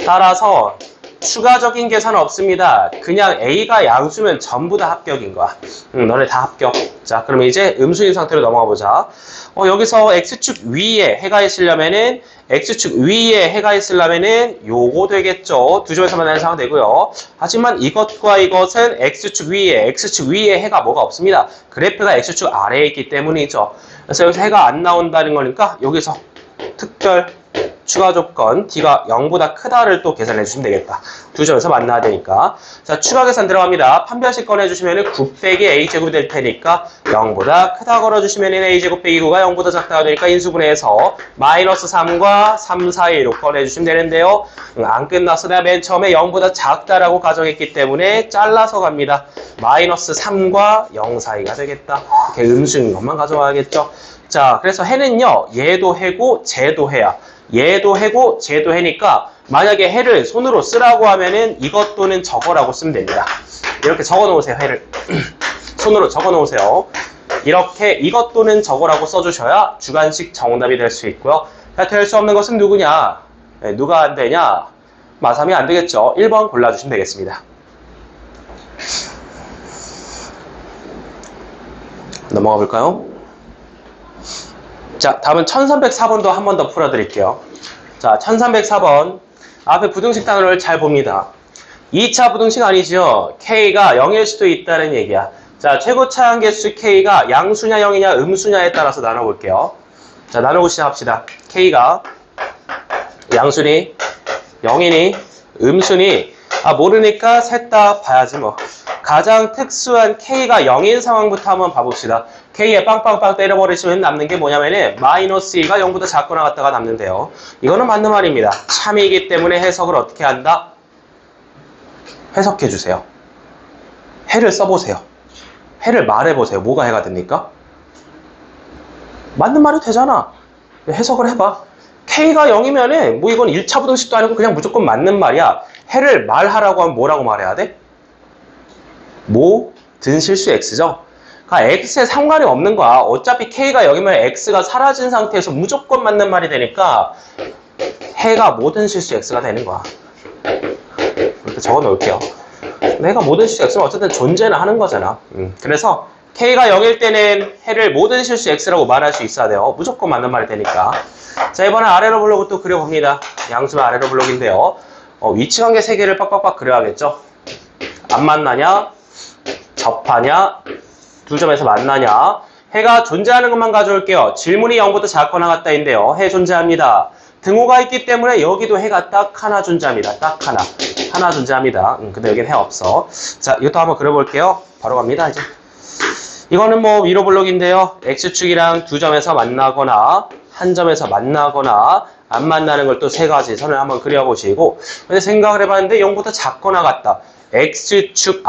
따라서 추가적인 계산 없습니다. 그냥 A가 양수면 전부 다 합격인 거야. 너네 다 합격. 자, 그러면 이제 음수인 상태로 넘어가 보자. 여기서 X축 위에 해가 있으려면은 X축 위에 해가 있으려면은 요거 되겠죠. 두 점에서 만나는 상황 되고요. 하지만 이것과 이것은 X축 위에 해가 뭐가 없습니다. 그래프가 X축 아래에 있기 때문이죠. 그래서 여기서 해가 안 나온다는 거니까 여기서 특별 추가 조건 D가 0보다 크다를 또 계산해 주시면 되겠다. 두 점에서 만나야 되니까. 자, 추가 계산 들어갑니다. 판별식 꺼내주시면 9 빼기 A제곱이 될 테니까 0보다 크다 걸어주시면 A제곱 빼기 9가 0보다 작다가 되니까 인수분해해서 마이너스 3과 3 사이로 꺼내주시면 되는데요. 안 끝났어. 내가 맨 처음에 0보다 작다라고 가정했기 때문에 잘라서 갑니다. 마이너스 3과 0 사이가 되겠다. 이렇게 음수인 것만 가져와야겠죠. 자, 그래서 해는요. 얘도 해고 쟤도 해야. 얘도 해고 쟤도 해니까 만약에 해를 손으로 쓰라고 하면은 이것 또는 저거라고 쓰면 됩니다. 이렇게 적어 놓으세요. 해를 손으로 적어 놓으세요. 이렇게 이것 또는 저거라고 써주셔야 주관식 정답이 될 수 있고요. 될 수 없는 것은 누구냐? 네, 누가 안 되냐? 마3이 안 되겠죠. 1번 골라주시면 되겠습니다. 넘어가 볼까요? 자, 다음은 1304번도 한 번 더 풀어드릴게요. 자, 1304번. 앞에 부등식 단어를 잘 봅니다. 2차 부등식 아니죠? K가 0일 수도 있다는 얘기야. 자, 최고차한 개수 K가 양수냐 0이냐 음수냐에 따라서 나눠볼게요. 자, 나누고 시작합시다. K가 양수니 0이니 음수니 모르니까 셋 다 봐야지 뭐. 가장 특수한 K가 0인 상황부터 한번 봐봅시다. K에 빵빵빵 때려버리시면 남는 게 뭐냐면은 마이너스 2가 0보다 작거나 같다가 남는데요. 이거는 맞는 말입니다. 참이기 때문에 해석을 어떻게 한다? 해석해주세요. 해를 써보세요. 해를 말해보세요. 뭐가 해가 됩니까? 맞는 말이 되잖아. 해석을 해봐. K가 0이면은 뭐 이건 1차 부등식도 아니고 그냥 무조건 맞는 말이야. 해를 말하라고 하면 뭐라고 말해야 돼? 모든 실수 X죠? 그러니까 X에 상관이 없는 거야. 어차피 K가 0이면 X가 사라진 상태에서 무조건 맞는 말이 되니까 해가 모든 실수 X가 되는 거야. 이렇게 적어 놓을게요. 해가 모든 실수 X는 어쨌든 존재는 하는 거잖아. 그래서 K가 0일 때는 해를 모든 실수 X라고 말할 수 있어야 돼요. 무조건 맞는 말이 되니까. 자, 이번엔 아래로 블록을 또 그려봅니다. 양수는 아래로 블록인데요. 위치관계 3개를 빡빡빡 그려야겠죠. 안 만나냐? 접하냐? 두 점에서 만나냐? 해가 존재하는 것만 가져올게요. 질문이 0보다 작거나 같다인데요. 해 존재합니다. 등호가 있기 때문에 여기도 해가 딱 하나 존재합니다. 딱 하나 존재합니다. 근데 여긴 해 없어. 자, 이것도 한번 그려볼게요. 바로 갑니다. 이제 이거는 뭐 위로 블록인데요. X축이랑 두 점에서 만나거나 한 점에서 만나거나 안 만나는 걸 또 세 가지 선을 한번 그려보시고, 근데 생각을 해봤는데 0보다 작거나 같다. X축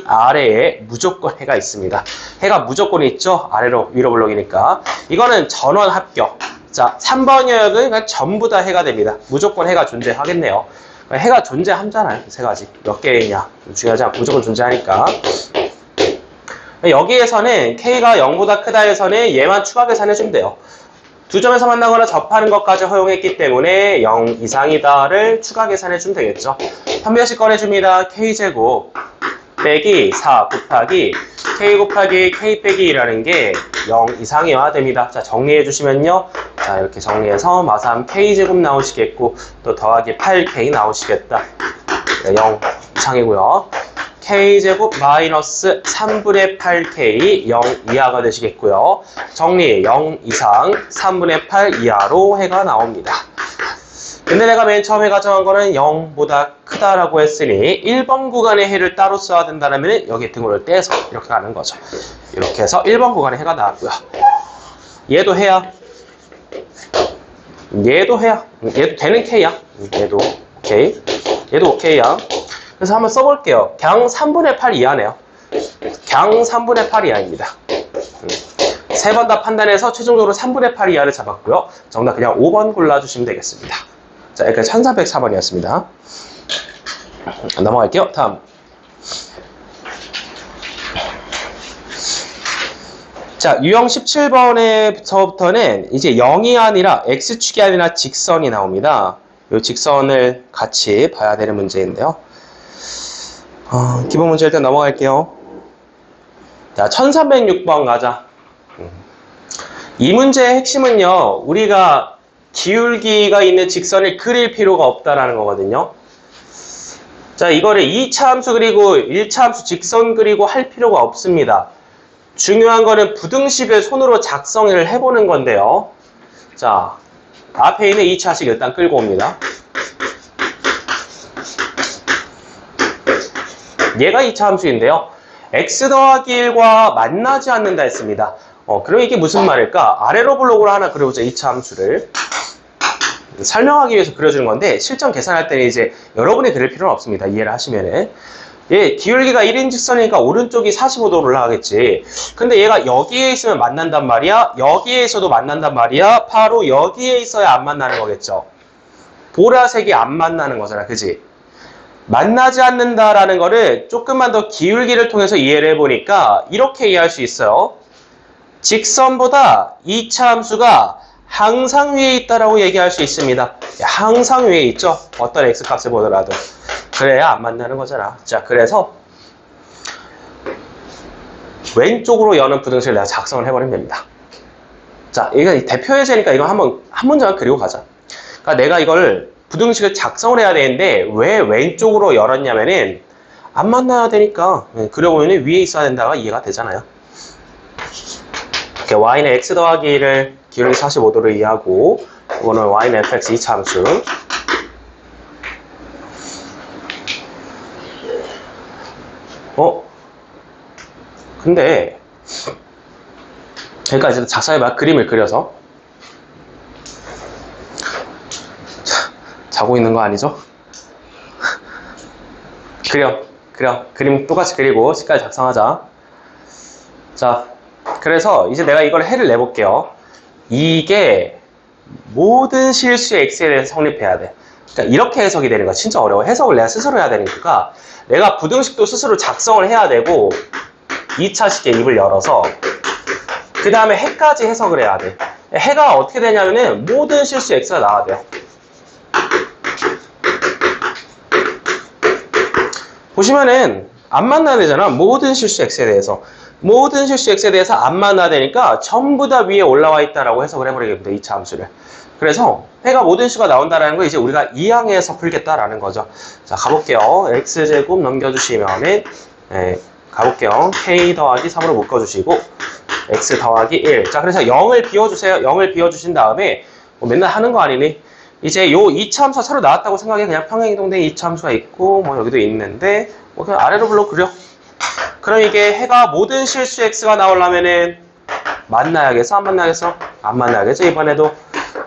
아래에 무조건 해가 있습니다. 해가 무조건 있죠? 아래로 위로 블록이니까. 이거는 전원 합격. 자, 3번 영역은 그냥 전부 다 해가 됩니다. 무조건 해가 존재하겠네요. 해가 존재하잖아요. 세 가지. 몇 개이냐. 중요하지 않고 무조건 존재하니까. 여기에서는 K가 0보다 크다에서는 얘만 추가 계산해주면 돼요. 두 점에서 만나거나 접하는 것까지 허용했기 때문에 0 이상이다를 추가 계산해주면 되겠죠. 판별식 꺼내줍니다. K제곱 빼기 4 곱하기 K 곱하기 K 빼기 2라는 게 0 이상이어야 됩니다. 자, 정리해 주시면요. 자, 이렇게 정리해서 마삼 K제곱 나오시겠고 또 더하기 8K 나오시겠다. 0 이상이고요. K제곱 마이너스 3분의 8K 0 이하가 되시겠고요. 정리 0 이상 3분의 8 이하로 해가 나옵니다. 근데 내가 맨 처음에 가정한 거는 0보다 크다라고 했으니 1번 구간의 해를 따로 써야 된다면 여기 등호를 떼서 이렇게 가는 거죠. 이렇게 해서 1번 구간의 해가 나왔고요. 얘도 해야. 얘도 해야. 얘도 되는 K야. 얘도 오케이. 얘도 오케이야. 그래서 한번 써볼게요. 그냥 3분의 8 이하네요. 그냥 3분의 8 이하입니다. 세 번 다 판단해서 최종적으로 3분의 8 이하를 잡았고요. 정답 그냥 5번 골라주시면 되겠습니다. 자, 여기까지 1404번이었습니다. 넘어갈게요. 다음. 자, 유형 17번에서부터는 이제 0이 아니라 X축이 아니라 직선이 나옵니다. 이 직선을 같이 봐야 되는 문제인데요. 기본 문제 일단 넘어갈게요. 자, 1306번 가자. 이 문제의 핵심은요, 우리가 기울기가 있는 직선을 그릴 필요가 없다라는 거거든요. 자, 이거를 2차 함수 그리고 1차 함수 직선 그리고 할 필요가 없습니다. 중요한 거는 부등식을 손으로 작성을 해보는 건데요. 자, 앞에 있는 2차식 일단 끌고 옵니다. 얘가 2차 함수인데요. x 더하기 1과 만나지 않는다 했습니다. 그럼 이게 무슨 말일까? 아래로 블록으로 하나 그려보자. 2차 함수를. 설명하기 위해서 그려주는 건데 실전 계산할 때는 이제 여러분이 그릴 필요는 없습니다. 이해를 하시면은. 얘 기울기가 1인 직선이니까 오른쪽이 45도로 올라가겠지. 근데 얘가 여기에 있으면 만난단 말이야. 여기에 있어도 만난단 말이야. 바로 여기에 있어야 안 만나는 거겠죠. 보라색이 안 만나는 거잖아. 그지? 만나지 않는다라는 거를 조금만 더 기울기를 통해서 이해를 해보니까 이렇게 이해할 수 있어요. 직선보다 2차 함수가 항상 위에 있다라고 얘기할 수 있습니다. 항상 위에 있죠. 어떤 x값을 보더라도. 그래야 안 만나는 거잖아. 자, 그래서 왼쪽으로 여는 부등식을 내가 작성을 해버리면 됩니다. 자, 이거 대표 예제니까 이거 한번 한 문장 그리고 가자. 그러니까 내가 이걸 부등식을 작성을 해야 되는데 왜 왼쪽으로 열었냐면은 안 만나야 되니까. 그려보면 위에 있어야 된다가 이해가 되잖아요. 이렇게 y는 x 더하기 1을 기울기 45도를 이해하고 이거는 y는 fx 2차 함수. 근데 그러니까 이제 작사해봐. 그림을 그려서 자고 있는 거 아니죠? 그려. 그림 똑같이 그리고 식까지 작성하자. 자, 그래서 이제 내가 이걸 해를 내볼게요. 이게 모든 실수 x에 대해서 성립해야 돼. 그러니까 이렇게 해석이 되는 거야. 진짜 어려워. 해석을 내가 스스로 해야 되니까 내가 부등식도 스스로 작성을 해야 되고 2차식의 입을 열어서 그 다음에 해까지 해석을 해야 돼. 해가 어떻게 되냐면은 모든 실수 x가 나와야 돼요. 보시면은 안 만나야 되잖아. 모든 실수 x에 대해서. 모든 실수 x에 대해서 안 만나야 되니까 전부 다 위에 올라와 있다라고 해석을 해버리겠습니다. 2차 함수를. 그래서 해가 모든 수가 나온다라는 거 이제 우리가 이항해서 풀겠다라는 거죠. 자, 가볼게요. x제곱 넘겨주시면은 가볼게요. k 더하기 3으로 묶어주시고 x 더하기 1. 자, 그래서 0을 비워주세요. 0을 비워주신 다음에 뭐 맨날 하는 거 아니니? 이제 요 2차 함수가 새로 나왔다고 생각해. 그냥 평행이동된 2차 함수가 있고 뭐 여기도 있는데 뭐 그냥 아래로 불러 그려. 그럼 이게 해가 모든 실수 x가 나오려면은 만나야겠어? 안 만나야겠어? 안 만나야겠죠? 이번에도.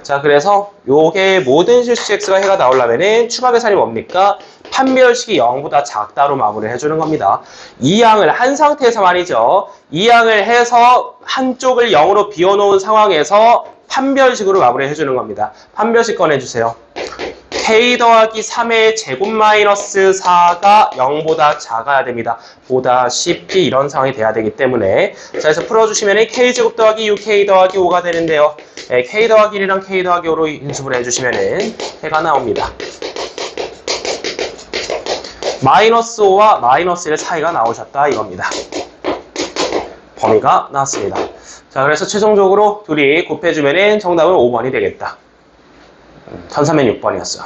자, 그래서 요게 모든 실수 x가 해가 나오려면은 추가 계산이 뭡니까? 판별식이 0보다 작다로 마무리를 해주는 겁니다. 이 양을 한 상태에서 말이죠. 이 양을 해서 한쪽을 0으로 비워놓은 상황에서 판별식으로 마무리 해주는 겁니다. 판별식 꺼내주세요. k 더하기 3의 제곱 마이너스 4가 0보다 작아야 됩니다. 보다시피 이런 상황이 돼야 되기 때문에 자, 그래서 풀어주시면 k제곱 더하기 6k 더하기 5가 되는데요. 네, k 더하기 1이랑 k 더하기 5로 인수분해 해주시면 해가 나옵니다. 마이너스 5와 마이너스 1의 차이가 나오셨다 이겁니다. 범위가 나왔습니다. 자, 그래서 최종적으로 둘이 곱해주면 정답은 5번이 되겠다. 1306번이었어요.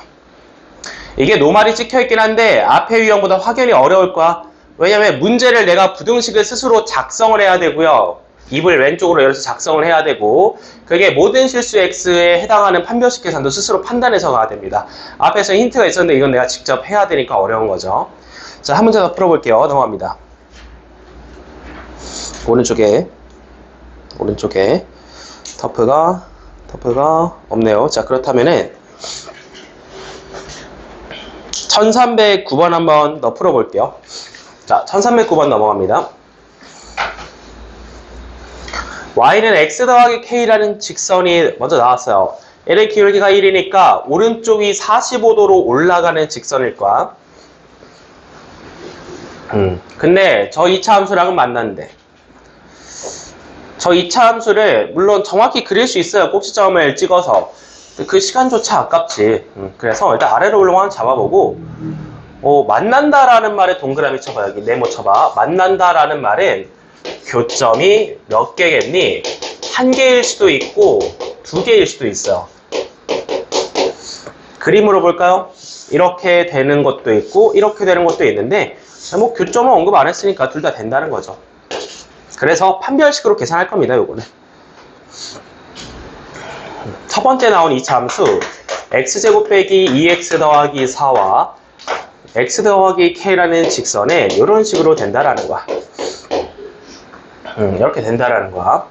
이게 노말이 찍혀있긴 한데 앞에 유형보다 확연히 어려울 거야. 왜냐면 문제를 내가 부등식을 스스로 작성을 해야 되고요. 입을 왼쪽으로 열어서 작성을 해야 되고 그게 모든 실수 x에 해당하는 판별식 계산도 스스로 판단해서 가야 됩니다. 앞에서 힌트가 있었는데 이건 내가 직접 해야 되니까 어려운 거죠. 자, 한 문제 더 풀어볼게요. 넘어갑니다. 오른쪽에 터프가 없네요. 자, 그렇다면은 1309번 한번 더 풀어볼게요. 자, 1309번 넘어갑니다. y는 x 더하기 k라는 직선이 먼저 나왔어요. 얘의 기울기가 1이니까 오른쪽이 45도로 올라가는 직선일 거야. 근데 저 2차 함수랑은 만났는데 저 2차 함수를 물론 정확히 그릴 수 있어요. 꼭지점을 찍어서. 그 시간조차 아깝지. 그래서 일단 아래로 올라가면 잡아보고 만난다라는 말에 동그라미 쳐봐. 여기 네모 쳐봐. 만난다라는 말은 교점이 몇 개겠니? 한 개일 수도 있고 두 개일 수도 있어요. 그림으로 볼까요? 이렇게 되는 것도 있고 이렇게 되는 것도 있는데 뭐 교점은 언급 안 했으니까 둘 다 된다는 거죠. 그래서 판별식으로 계산할 겁니다. 요거는 첫 번째 나온 2차 함수 x제곱 빼기 2x 더하기 4와 x 더하기 k라는 직선에 이런 식으로 된다라는 거야. 이렇게 된다라는 거야.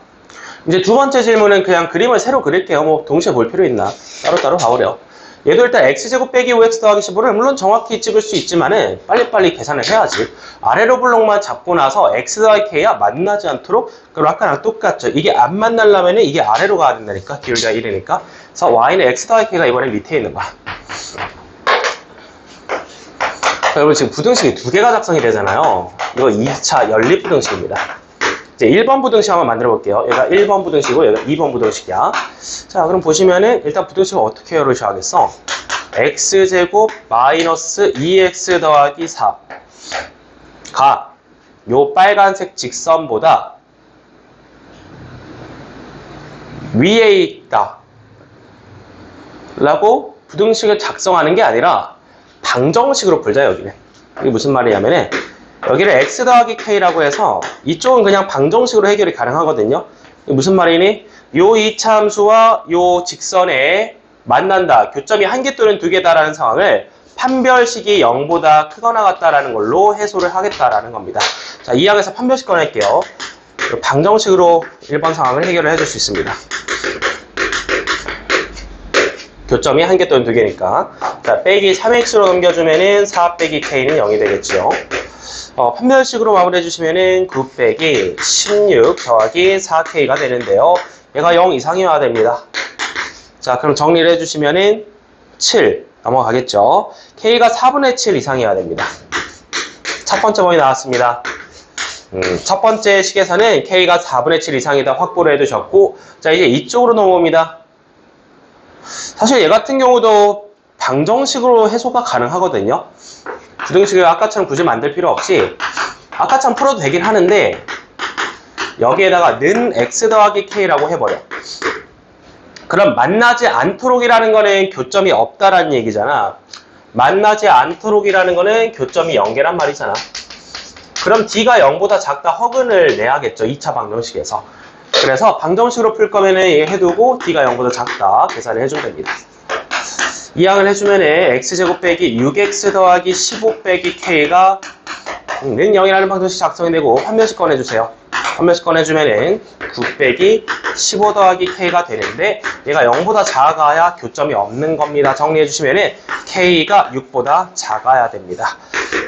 이제 두 번째 질문은 그냥 그림을 새로 그릴게요. 뭐 동시에 볼 필요 있나? 따로따로 봐보래요. 얘도 일단 x제곱 빼기 5x 더하기 15를 물론 정확히 찍을 수 있지만은 빨리빨리 계산을 해야지. 아래로 블록만 잡고 나서 x 더하기 k와 만나지 않도록 그럼 아까랑 똑같죠. 이게 안 만나려면은 이게 아래로 가야 된다니까. 기울기가 1이니까. 그래서 y는 x 더하기 k가 이번에 밑에 있는 거야. 여러분 지금 부등식이 두 개가 작성이 되잖아요. 이거 2차 연립 부등식입니다. 이제 1번 부등식 한번 만들어 볼게요. 얘가 1번 부등식이고 얘가 2번 부등식이야. 자, 그럼 보시면은 일단 부등식을 어떻게 열으셔야겠어? x제곱 마이너스 2x 더하기 4가 요 빨간색 직선보다 위에 있다 라고 부등식을 작성하는 게 아니라 방정식으로 풀자. 여기는 이게 무슨 말이냐면은 여기를 x 더하기 k라고 해서 이쪽은 그냥 방정식으로 해결이 가능하거든요. 이게 무슨 말이니? 요 2차 함수와 요 직선에 만난다. 교점이 한 개 또는 두 개다라는 상황을 판별식이 0보다 크거나 같다라는 걸로 해소를 하겠다라는 겁니다. 자, 이 항에서 판별식 꺼낼게요. 방정식으로 1번 상황을 해결을 해줄 수 있습니다. 교점이 한 개 또는 두 개니까. 자, 빼기 3x로 넘겨주면은 4 빼기 k는 0이 되겠죠. 판별식으로 마무리해 주시면은 9 빼기 16 더하기 4k가 되는데요. 얘가 0 이상이어야 됩니다. 자, 그럼 정리를 해주시면은 7 넘어가겠죠. k가 4분의 7 이상이어야 됩니다. 첫 번째 범위 나왔습니다. 첫 번째 식에서는 k가 4분의 7 이상이다 확보를 해두셨고, 자, 이제 이쪽으로 넘어옵니다. 사실 얘 같은 경우도 방정식으로 해소가 가능하거든요. 부등식을 아까처럼 굳이 만들 필요 없이 아까처럼 풀어도 되긴 하는데 여기에다가 는 x 더하기 k라고 해버려. 그럼 만나지 않도록이라는 거는 교점이 없다라는 얘기잖아. 만나지 않도록이라는 거는 교점이 0개란 말이잖아. 그럼 d가 0보다 작다 허근을 내야겠죠. 2차 방정식에서. 그래서 방정식으로 풀 거면은 해두고 d가 0보다 작다 계산을 해주면 됩니다. 이항을 해주면은 x제곱 빼기 6x 더하기 15 빼기 k가 는 0이라는 방정식 작성이 되고 판별식 꺼내주세요. 판별식 꺼내주면은 9 빼기 15 더하기 k가 되는데 얘가 0보다 작아야 교점이 없는 겁니다. 정리해주시면은 k가 6보다 작아야 됩니다.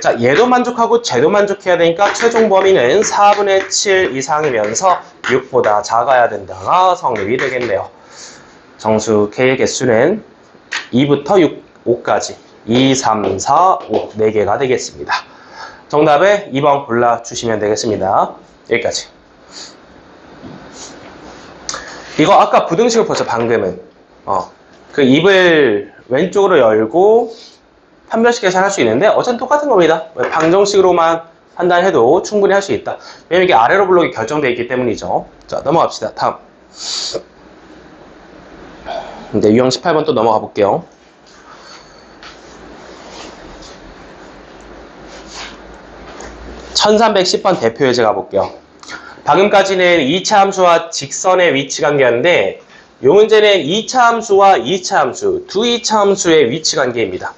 자, 얘도 만족하고 쟤도 만족해야 되니까 최종 범위는 4분의 7 이상이면서 6보다 작아야 된다가 성립이 되겠네요. 정수 k의 개수는 2부터 6, 5까지 2, 3, 4, 5 4개가 되겠습니다. 정답을 2번 골라주시면 되겠습니다. 여기까지. 이거 아까 부등식을 보죠. 방금은 그 입을 왼쪽으로 열고 판별식 계산할 수 있는데 어쨌든 똑같은 겁니다. 방정식으로만 판단해도 충분히 할 수 있다. 왜냐면 이게 아래로 블록이 결정되어 있기 때문이죠. 자, 넘어갑시다. 다음. 이제 유형 18번 또 넘어가 볼게요. (1310번) 대표 예제 가볼게요. 방금까지는 2차 함수와 직선의 위치 관계였는데 이 문제는 2차 함수와 2차 함수, 두 2차 함수의 위치 관계입니다.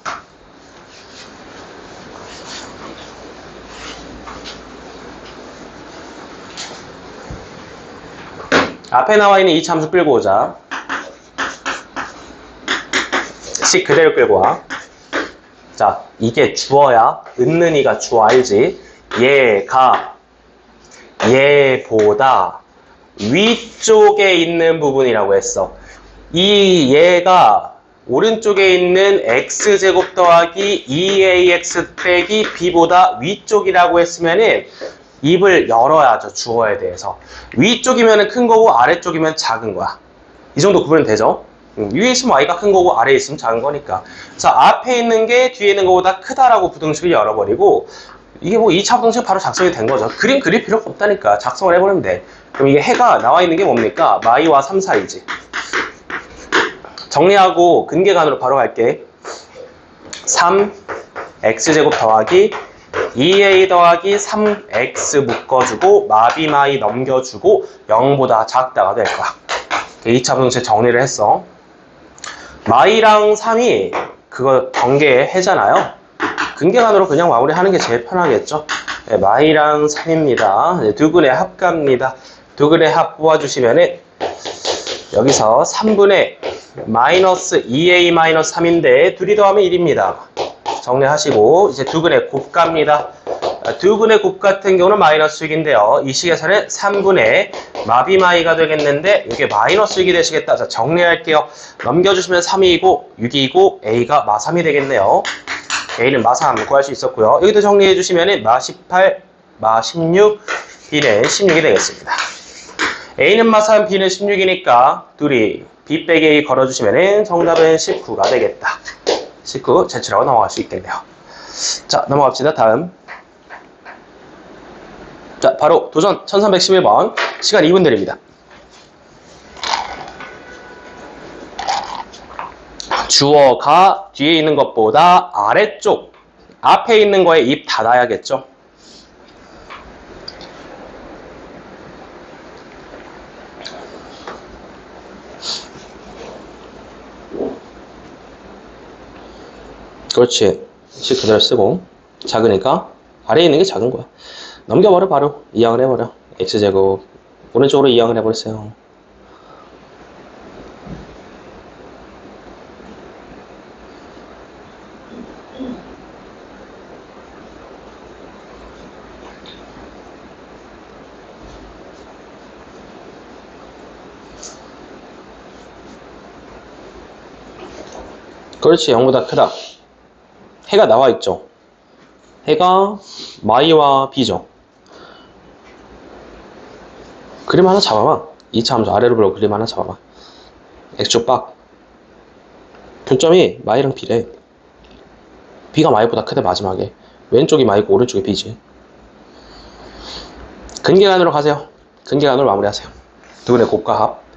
앞에 나와 있는 2차 함수 끌고 오자. 식 그대로 끌고 와. 자, 이게 주어야. 은는이가 주어 알지? 얘가 얘보다 위쪽에 있는 부분이라고 했어. 이 얘가 오른쪽에 있는 x제곱 더하기 2ax 빼기 b보다 위쪽이라고 했으면은 입을 열어야죠. 주어에 대해서. 위쪽이면 큰 거고 아래쪽이면 작은 거야. 이 정도 구분은 되죠? 위에 있으면 y가 큰 거고 아래에 있으면 작은 거니까. 자, 앞에 있는 게 뒤에 있는 거보다 크다라고 부등식을 열어버리고 이게 뭐 2차 부등식 바로 작성이 된 거죠. 그림 그릴 필요가 없다니까. 작성을 해버리면 돼. 그럼 이게 해가 나와 있는 게 뭡니까? 마이와 3 사이지. 정리하고 근계간으로 바로 갈게. 3x제곱 더하기 2a 더하기 3x 묶어주고 마비마이 넘겨주고 0보다 작다가 될 거야. 2차 부등식 정리를 했어. 마이랑 3이 그거 전개 해잖아요. 근계간으로 그냥 마무리하는 게 제일 편하겠죠. 네, 마이랑 3입니다. 네, 두 근의 합갑니다. 두 근의 합 뽑아주시면은 여기서 3분의 마이너스 2a 마이너스 3인데 둘이 더하면 1입니다. 정리하시고 이제 두 근의 곱갑니다. 두 근의 곱 같은 경우는 마이너스 6인데요. 이 식에서는 3분의 마비마이가 되겠는데 이게 마이너스 6이 되시겠다. 자, 정리할게요. 넘겨주시면 3이고 6이고 a가 마3이 되겠네요. a는 마3 구할 수 있었고요. 여기도 정리해주시면 마18, 마16, b는 16이 되겠습니다. a는 마3, b는 16이니까 둘이 b 빼기 a 걸어주시면 정답은 19가 되겠다. 19 제출하고 넘어갈 수 있겠네요. 자, 넘어갑시다. 다음. 자, 바로 도전 1311번. 시간 2분 드립니다. 주어가 뒤에 있는 것보다 아래쪽, 앞에 있는 거에 입 닫아야겠죠. 그렇지. 식 그대로 쓰고 작으니까 아래에 있는 게 작은 거야. 넘겨버려. 바로 이항을 해버려. x제곱 오른쪽으로 이항을 해버렸어요. 그렇지. 0보다 크다. 해가 나와 있죠. 해가 마이와 b죠. 그림 하나 잡아봐. 2차 함수 아래로 불러 그림 하나 잡아봐. x축 빡. 교점이 마이랑 b래. b가 마이보다 크대. 마지막에 왼쪽이 마이고 오른쪽이 b지. 근계간으로 가세요. 근계간으로 마무리하세요. 두 분의 곱과 합.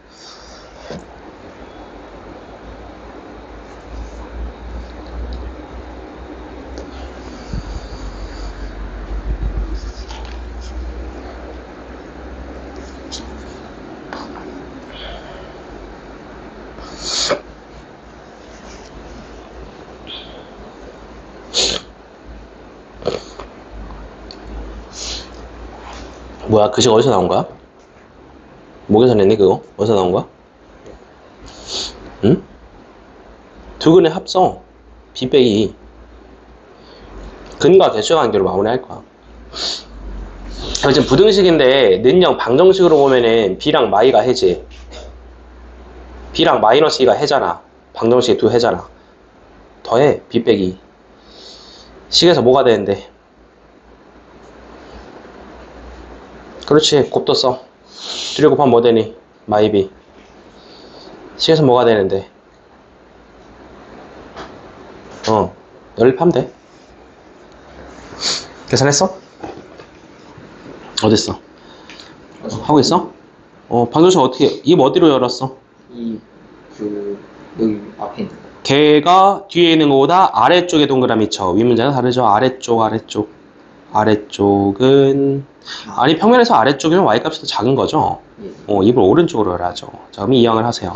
뭐야, 그 식 어디서 나온 거야? 목에서 냈니 그거? 어디서 나온 거야? 응? 두 근의 합성 b 빼기 근과 대수의 관계로 마무리할 거야. 지금 부등식인데 는영 방정식으로 보면은 b랑 마이가 해지, b랑 마이너스 2가 해잖아. 방정식이 두 해잖아. 더해. b 빼기 식에서 뭐가 되는데? 그렇지. 곱도 써. 2 곱하면 뭐 되니? 마이 b. 식에서 뭐가 되는데? 연립하면 돼. 계산했어? 어딨어? 하고 있어? 방금 전에 어떻게, 입 어디로 열었어? 여기 앞에 있는 거. 걔가 뒤에 있는 거보다 아래쪽에 동그라미 쳐. 위 문제는 다르죠? 아래쪽은, 아니, 평면에서 아래쪽이면 y값이 더 작은 거죠? 예. 입을 오른쪽으로 열어야죠. 자, 그럼 이 양을 하세요.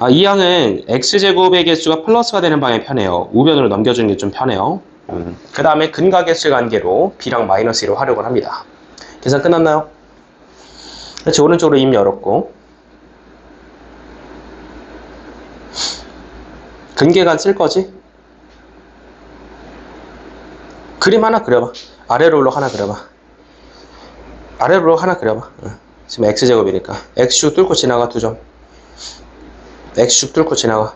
이 양은 x제곱의 개수가 플러스가 되는 방향이 편해요. 우변으로 넘겨주는 게 좀 편해요. 그 다음에 근각의 관계로 b랑 마이너스 1을 활용을 합니다. 계산 끝났나요? 그렇지. 오른쪽으로 입 열었고 근계관 쓸 거지? 그림 하나 그려봐. 아래로 올라 하나 그려봐. 아래로 올라 하나 그려봐. 지금 x제곱이니까 x축 뚫고 지나가 2점. x축 뚫고 지나가.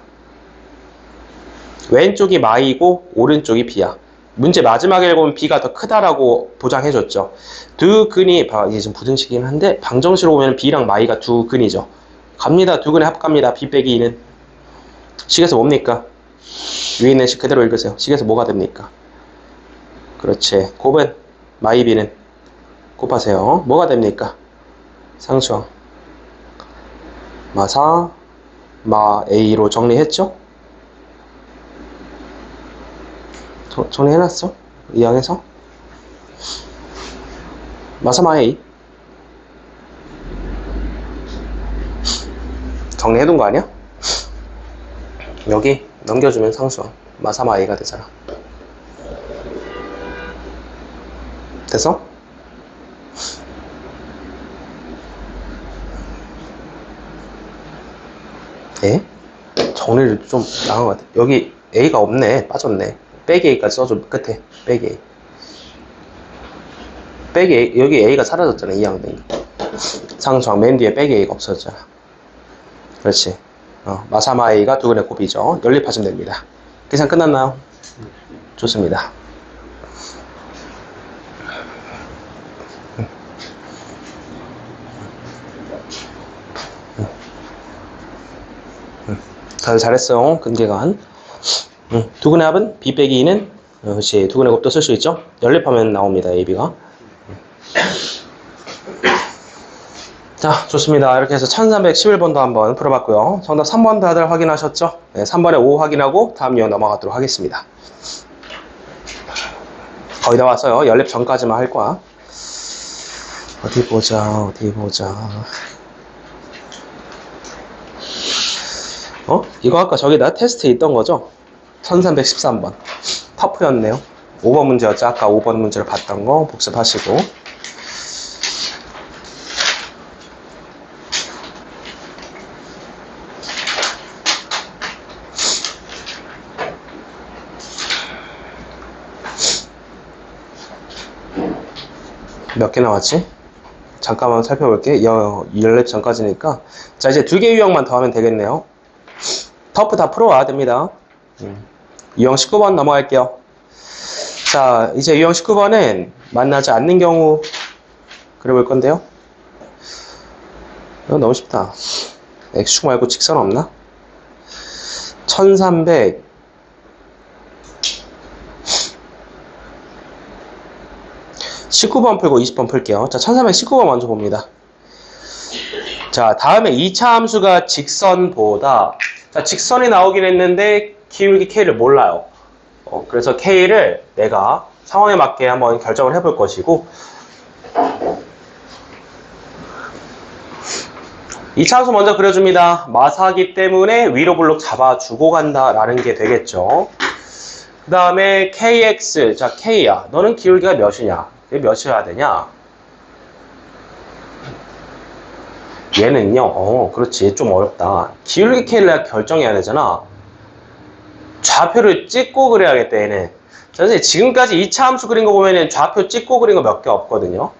왼쪽이 마이고 오른쪽이 b야. 문제 마지막에 읽으면 b가 더 크다라고 보장해줬죠. 두 근이, 이게 좀 부등식이긴 한데 방정식으로 보면 b랑 마이가 두 근이죠. 갑니다. 두 근의 합 갑니다. b 빼기 2는 식에서 뭡니까? 위에 있는 식 그대로 읽으세요. 식에서 뭐가 됩니까? 그렇지. 곱은 마이 b는 곱하세요. 뭐가 됩니까? 상수항 마사 마 a로 정리했죠? 정리해놨어? 이 항에서 마사마 A 정리해둔 거 아니야? 여기 넘겨주면 상수항 마사마 A가 되잖아. 됐어? 예? 정리를 좀 나은 것 같아. 여기 A가 없네. 빠졌네. 빼기 A까지 써줘. 끝에 빼기 A. 빼기 A. 여기 A가 사라졌잖아. 이 항등이. 상수항 맨 뒤에 빼기 A가 없어졌잖아. 그렇지. 마사마 A가 두 근의 곱이죠. 연립하시면 됩니다. 계산 끝났나요? 좋습니다. 다들 잘했어. 근계관. 두 근의 합은 b 빼기 2는 그렇지. 두 근의 곱도 쓸 수 있죠. 연립하면 나옵니다. AB가. 자, 좋습니다. 이렇게 해서 1311번도 한번 풀어봤고요. 정답 3번 다들 확인하셨죠? 네, 3번에 5 확인하고 다음 유형 넘어가도록 하겠습니다. 거의 다 왔어요. 연립 전까지만 할 거야. 어디 보자. 이거 아까 저기다 테스트 있던 거죠? 1313번. 터프였네요. 5번 문제였죠? 아까 5번 문제를 봤던 거 복습하시고. 몇 개 나왔지? 잠깐만 살펴볼게. 연립 전까지니까. 자, 이제 2개 유형만 더 하면 되겠네요. 터프 다 풀어와야 됩니다. 유형 19번 넘어갈게요. 자, 이제 유형 19번은 만나지 않는 경우 그려볼 건데요. 이거 너무 쉽다. X축 말고 직선 없나? 1300 19번 풀고 20번 풀게요. 자, 1319번 먼저 봅니다. 자, 다음에 2차 함수가 직선보다, 자, 직선이 나오긴 했는데 기울기 K를 몰라요. 그래서 K를 내가 상황에 맞게 한번 결정을 해볼 것이고, 2차 함수 먼저 그려줍니다. 마사기 때문에 위로 블록 잡아주고 간다라는 게 되겠죠. 그 다음에 KX, 자, K야. 너는 기울기가 몇이냐? 몇이어야 되냐? 얘는요, 그렇지. 좀 어렵다. 기울기 K를 내가 결정해야 되잖아. 좌표를 찍고 그려야겠다, 얘는. 자, 선생님, 지금까지 2차 함수 그린 거 보면은 좌표 찍고 그린 거 몇 개 없거든요.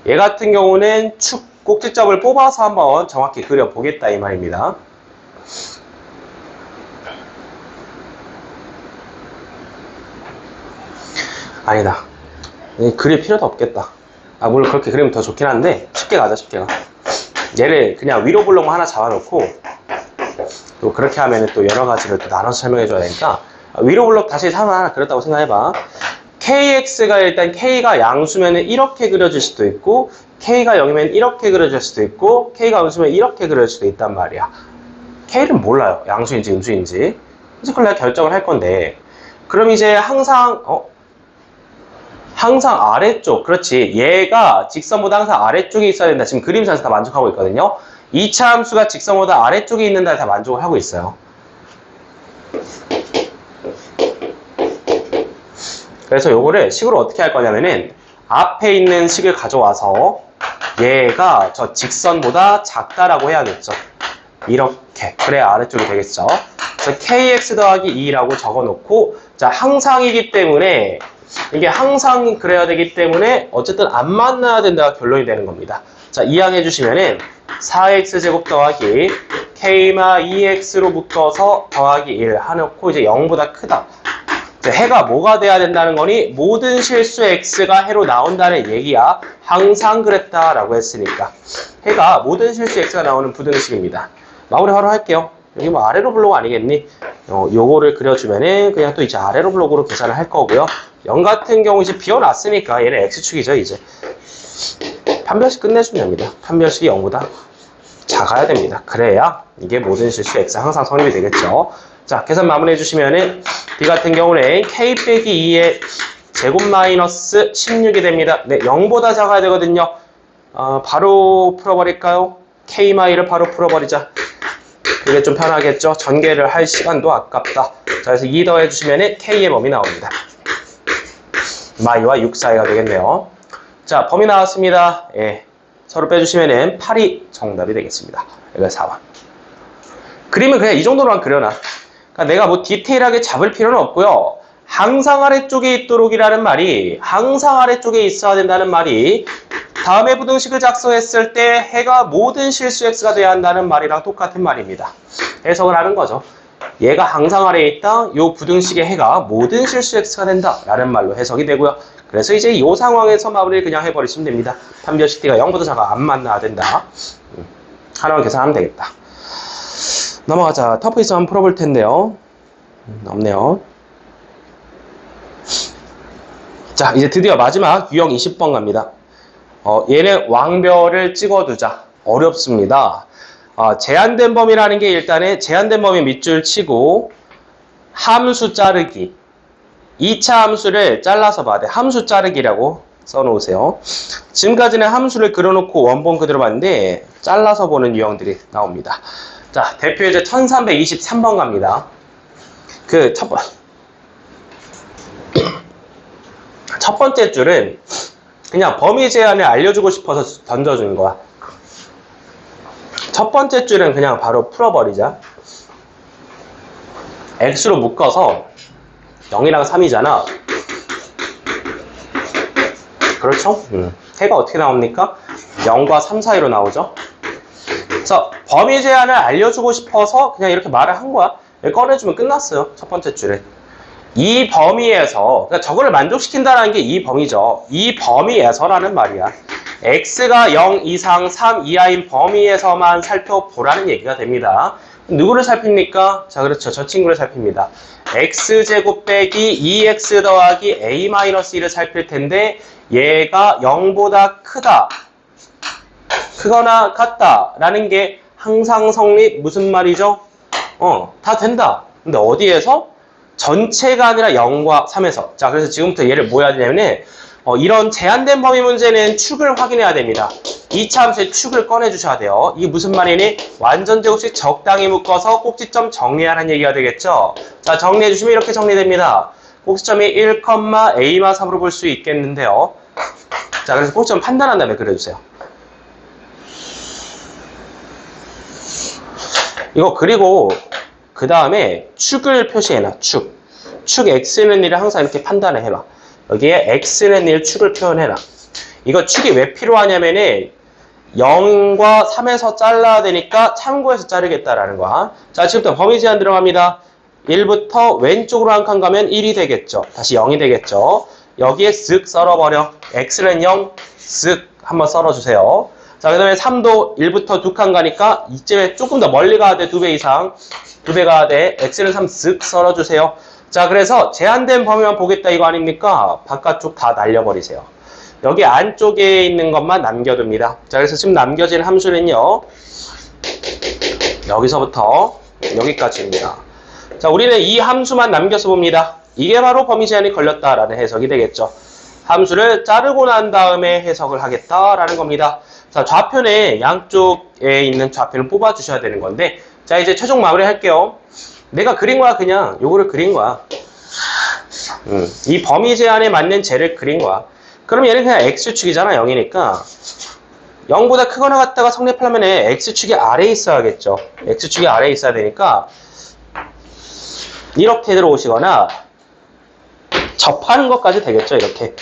얘 같은 경우는 축, 꼭지점을 뽑아서 한번 정확히 그려보겠다, 이 말입니다. 아니다. 그릴 필요도 없겠다. 물론 그렇게 그리면 더 좋긴 한데 쉽게 가자, 쉽게 가. 얘를 그냥 위로 블록 하나 잡아놓고 또 그렇게 하면 또 여러 가지를 또 나눠서 설명해 줘야 되니까 위로 블록 다시 상을 하나 그렸다고 생각해봐. kx가 일단 k가 양수면 이렇게 그려질 수도 있고 k가 0이면 이렇게 그려질 수도 있고 k가 음수면 이렇게 그려질 수도 있단 말이야. k는 몰라요. 양수인지 음수인지. 그래서 그걸 내가 결정을 할 건데 그럼 이제 항상 아래쪽, 그렇지. 얘가 직선보다 항상 아래쪽에 있어야 된다. 지금 그림상에서 다 만족하고 있거든요. 2차 함수가 직선보다 아래쪽에 있는다 다 만족을 하고 있어요. 그래서 요거를 식으로 어떻게 할 거냐면은 앞에 있는 식을 가져와서 얘가 저 직선보다 작다라고 해야겠죠. 이렇게. 그래야 아래쪽이 되겠죠. 그래서 kx 더하기 2라고 적어놓고 자 항상이기 때문에 이게 항상 그래야 되기 때문에 어쨌든 안 만나야 된다가 결론이 되는 겁니다. 자 이항해 주시면은 4x제곱 더하기 k마 2x로 묶어서 더하기 1 해놓고 이제 0보다 크다. 이제 해가 뭐가 돼야 된다는 거니? 모든 실수 x가 해로 나온다는 얘기야. 항상 그랬다라고 했으니까. 해가 모든 실수 x가 나오는 부등식입니다. 마무리 바로 할게요. 여기 뭐 아래로 블록 아니겠니? 요거를 그려주면은 그냥 또 이제 아래로 블록으로 계산을 할 거고요. 0 같은 경우 이제 비워놨으니까 얘는 x축이죠, 이제. 판별식 끝내주면 됩니다. 판별식이 0보다 작아야 됩니다. 그래야 이게 모든 실수 x 항상 성립이 되겠죠. 자, 계산 마무리해 주시면은 b 같은 경우는 k 빼기 2의 제곱 마이너스 16이 됩니다. 네, 0보다 작아야 되거든요. 바로 풀어버릴까요? k-를 바로 풀어버리자. 그게 좀 편하겠죠? 전개를 할 시간도 아깝다. 자, 그래서 2 더해주시면 k의 범위 나옵니다. 마이와 6 사이가 되겠네요. 자, 범위 나왔습니다. 예, 서로 빼주시면 8이 정답이 되겠습니다. 이거 4번. 그림은 그냥 이 정도로만 그려놔. 그러니까 내가 뭐 디테일하게 잡을 필요는 없고요. 항상 아래쪽에 있도록이라는 말이 항상 아래쪽에 있어야 된다는 말이 다음에 부등식을 작성했을 때 해가 모든 실수 x가 돼야 한다는 말이랑 똑같은 말입니다. 해석을 하는 거죠. 얘가 항상 아래에 있다. 요 부등식의 해가 모든 실수 x가 된다. 라는 말로 해석이 되고요. 그래서 이제 이 상황에서 마무리를 그냥 해버리시면 됩니다. 판별식 t가 0보다 작아 안 만나야 된다. 하나만 계산하면 되겠다. 넘어가자. 터프 있으면 한번 풀어볼 텐데요. 없네요. 자, 이제 드디어 마지막 유형 20번 갑니다. 얘는 왕별을 찍어두자. 어렵습니다. 제한된 범위라는 게 일단은 제한된 범위 밑줄 치고 함수 자르기. 2차 함수를 잘라서 봐야 돼. 함수 자르기라고 써놓으세요. 지금까지는 함수를 그려놓고 원본 그대로 봤는데 잘라서 보는 유형들이 나옵니다. 자, 대표 예제 1323번 갑니다. 첫 번째 줄은 그냥 범위 제한을 알려주고 싶어서 던져주는 거야. 첫 번째 줄은 그냥 바로 풀어버리자. x로 묶어서 0이랑 3이잖아. 그렇죠? 해가 어떻게 나옵니까? 0과 3 사이로 나오죠. 그래서 범위 제한을 알려주고 싶어서 그냥 이렇게 말을 한 거야. 꺼내주면 끝났어요. 첫 번째 줄에. 이 범위에서, 그러니까 저거를 만족시킨다는 게 이 범위죠. 이 범위에서라는 말이야. x가 0 이상 3 이하인 범위에서만 살펴보라는 얘기가 됩니다. 누구를 살핍니까? 자, 그렇죠. 저 친구를 살핍니다. x제곱 빼기 2x 더하기 a-1을 살필 텐데 얘가 0보다 크다. 크거나 같다. 라는 게 항상 성립. 무슨 말이죠? 다 된다. 근데 어디에서? 전체가 아니라 0과 3에서. 자, 그래서 지금부터 얘를 뭐 해야 되냐면 이런 제한된 범위 문제는 축을 확인해야 됩니다. 2차 함수의 축을 꺼내주셔야 돼요. 이게 무슨 말이니? 완전 제곱식 적당히 묶어서 꼭지점 정리하라는 얘기가 되겠죠. 자, 정리해주시면 이렇게 정리됩니다. 꼭지점이 1,a-3으로 볼 수 있겠는데요. 자, 그래서 꼭지점 판단한 다음에 그려주세요. 이거 그리고 그 다음에 축을 표시해놔. 축 x는 1을 항상 이렇게 판단을 해봐. 여기에 x는 1 축을 표현해놔. 이거 축이 왜 필요하냐면은 0과 3에서 잘라야 되니까 참고해서 자르겠다라는 거야. 자, 지금부터 범위 제한 들어갑니다. 1부터 왼쪽으로 한 칸 가면 1이 되겠죠. 다시 0이 되겠죠. 여기에 쓱 썰어버려. x는 0, 쓱 한번 썰어주세요. 자, 그 다음에 3도 1부터 2칸 가니까 이쯤에 조금 더 멀리 가야 돼. 2배 이상. 2배 가야 돼. x는 3 쓱 썰어주세요. 자, 그래서 제한된 범위만 보겠다 이거 아닙니까? 바깥쪽 다 날려버리세요. 여기 안쪽에 있는 것만 남겨둡니다. 자, 그래서 지금 남겨진 함수는요. 여기서부터 여기까지입니다. 자, 우리는 이 함수만 남겨서 봅니다. 이게 바로 범위 제한이 걸렸다라는 해석이 되겠죠. 함수를 자르고 난 다음에 해석을 하겠다라는 겁니다. 자, 좌표는 양쪽에 있는 좌표를 뽑아주셔야 되는 건데, 자, 이제 최종 마무리 할게요. 내가 그린 거야, 그냥. 요거를 그린 거야. 이 범위 제한에 맞는 쟤를 그린 거야. 그럼 얘는 그냥 x축이잖아, 0이니까. 0보다 크거나 같다가 성립하려면 x축이 아래에 있어야겠죠. x축이 아래에 있어야 되니까, 이렇게 들어오시거나, 접하는 것까지 되겠죠, 이렇게.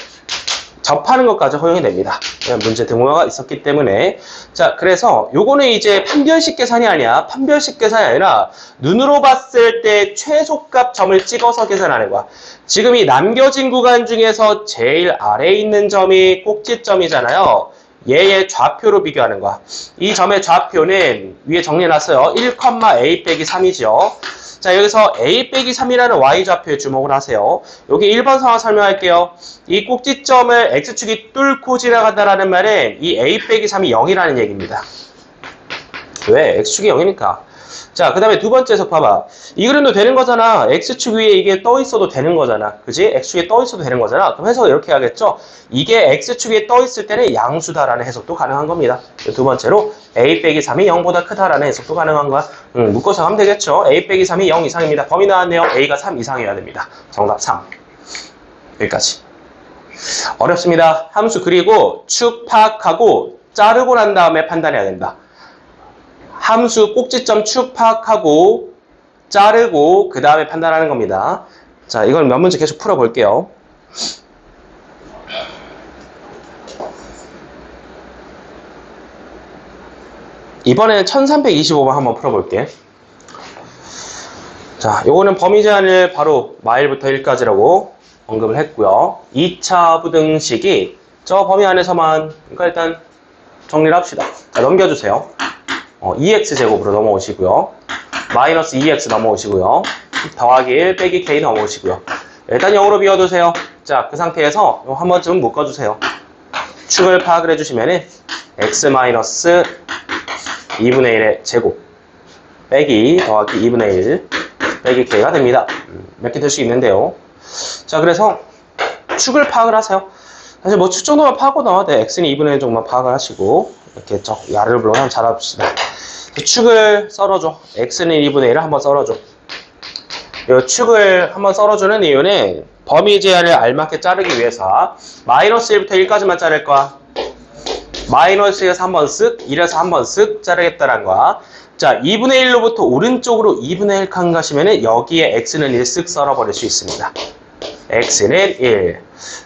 접하는 것까지 허용이 됩니다. 문제 등호가 있었기 때문에. 자, 그래서 요거는 이제 판별식 계산이 아니야. 판별식 계산이 아니라 눈으로 봤을 때 최소값 점을 찍어서 계산하는 거야. 지금 이 남겨진 구간 중에서 제일 아래에 있는 점이 꼭지점이잖아요. 얘의 좌표로 비교하는 거야. 이 점의 좌표는 위에 정리해놨어요. 1,a 빼기 3이죠. 자, 여기서 a 빼기 3이라는 y좌표에 주목을 하세요. 여기 1번 상황 설명할게요. 이 꼭지점을 x축이 뚫고 지나간다라는 말은 이 a 빼기 3이 0이라는 얘기입니다. 왜? x축이 0이니까. 자, 그 다음에 두 번째 해석 봐봐. 이 그림도 되는 거잖아. x축 위에 이게 떠 있어도 되는 거잖아. 그지? x축에 떠 있어도 되는 거잖아. 그럼 해석을 이렇게 하겠죠? 이게 x축 위에 떠 있을 때는 양수다라는 해석도 가능한 겁니다. 두 번째로 a 빼기 3이 0보다 크다라는 해석도 가능한 거야. 묶어서 하면 되겠죠? a 빼기 3이 0 이상입니다. 범위 나왔네요. a가 3 이상이어야 됩니다. 정답 3. 여기까지. 어렵습니다. 함수 그리고 축 파악하고 자르고 난 다음에 판단해야 된다. 함수 꼭지점 축 파악하고 자르고 그 다음에 판단하는 겁니다. 자, 이걸 몇 문제 계속 풀어볼게요. 이번에는 1325번 한번 풀어볼게. 자, 요거는 범위 제한을 바로 마일부터 1까지라고 언급을 했고요. 2차 부등식이 저 범위 안에서만, 그러니까 일단 정리를 합시다. 자, 넘겨주세요. 2x제곱으로 넘어오시고요. 마이너스 2x 넘어오시고요. 더하기 1 빼기 k 넘어오시고요. 일단 0으로 비워두세요. 자, 그 상태에서 한 번쯤 묶어주세요. 축을 파악을 해주시면은 x 마이너스 2분의 1의 제곱 빼기 더하기 2분의 1 빼기 k가 됩니다. 몇 개 될 수 있는데요. 자, 그래서 축을 파악을 하세요. 사실 뭐 축 정도만 파악하고 나와도 돼. x는 2분의 1 정도만 파악을 하시고 이렇게 야를 불러 한번 잘합시다. 축을 썰어줘. x는 2분의 1을 한번 썰어줘. 이 축을 한번 썰어주는 이유는 범위 제한을 알맞게 자르기 위해서 마이너스 1부터 1까지만 자를 거야. 마이너스에서 한번 쓱, 1에서 한번 쓱 자르겠다는 거야. 자, 2분의 1로부터 오른쪽으로 2분의 1 칸 가시면은 여기에 x는 1 쓱 썰어버릴 수 있습니다. x는 1.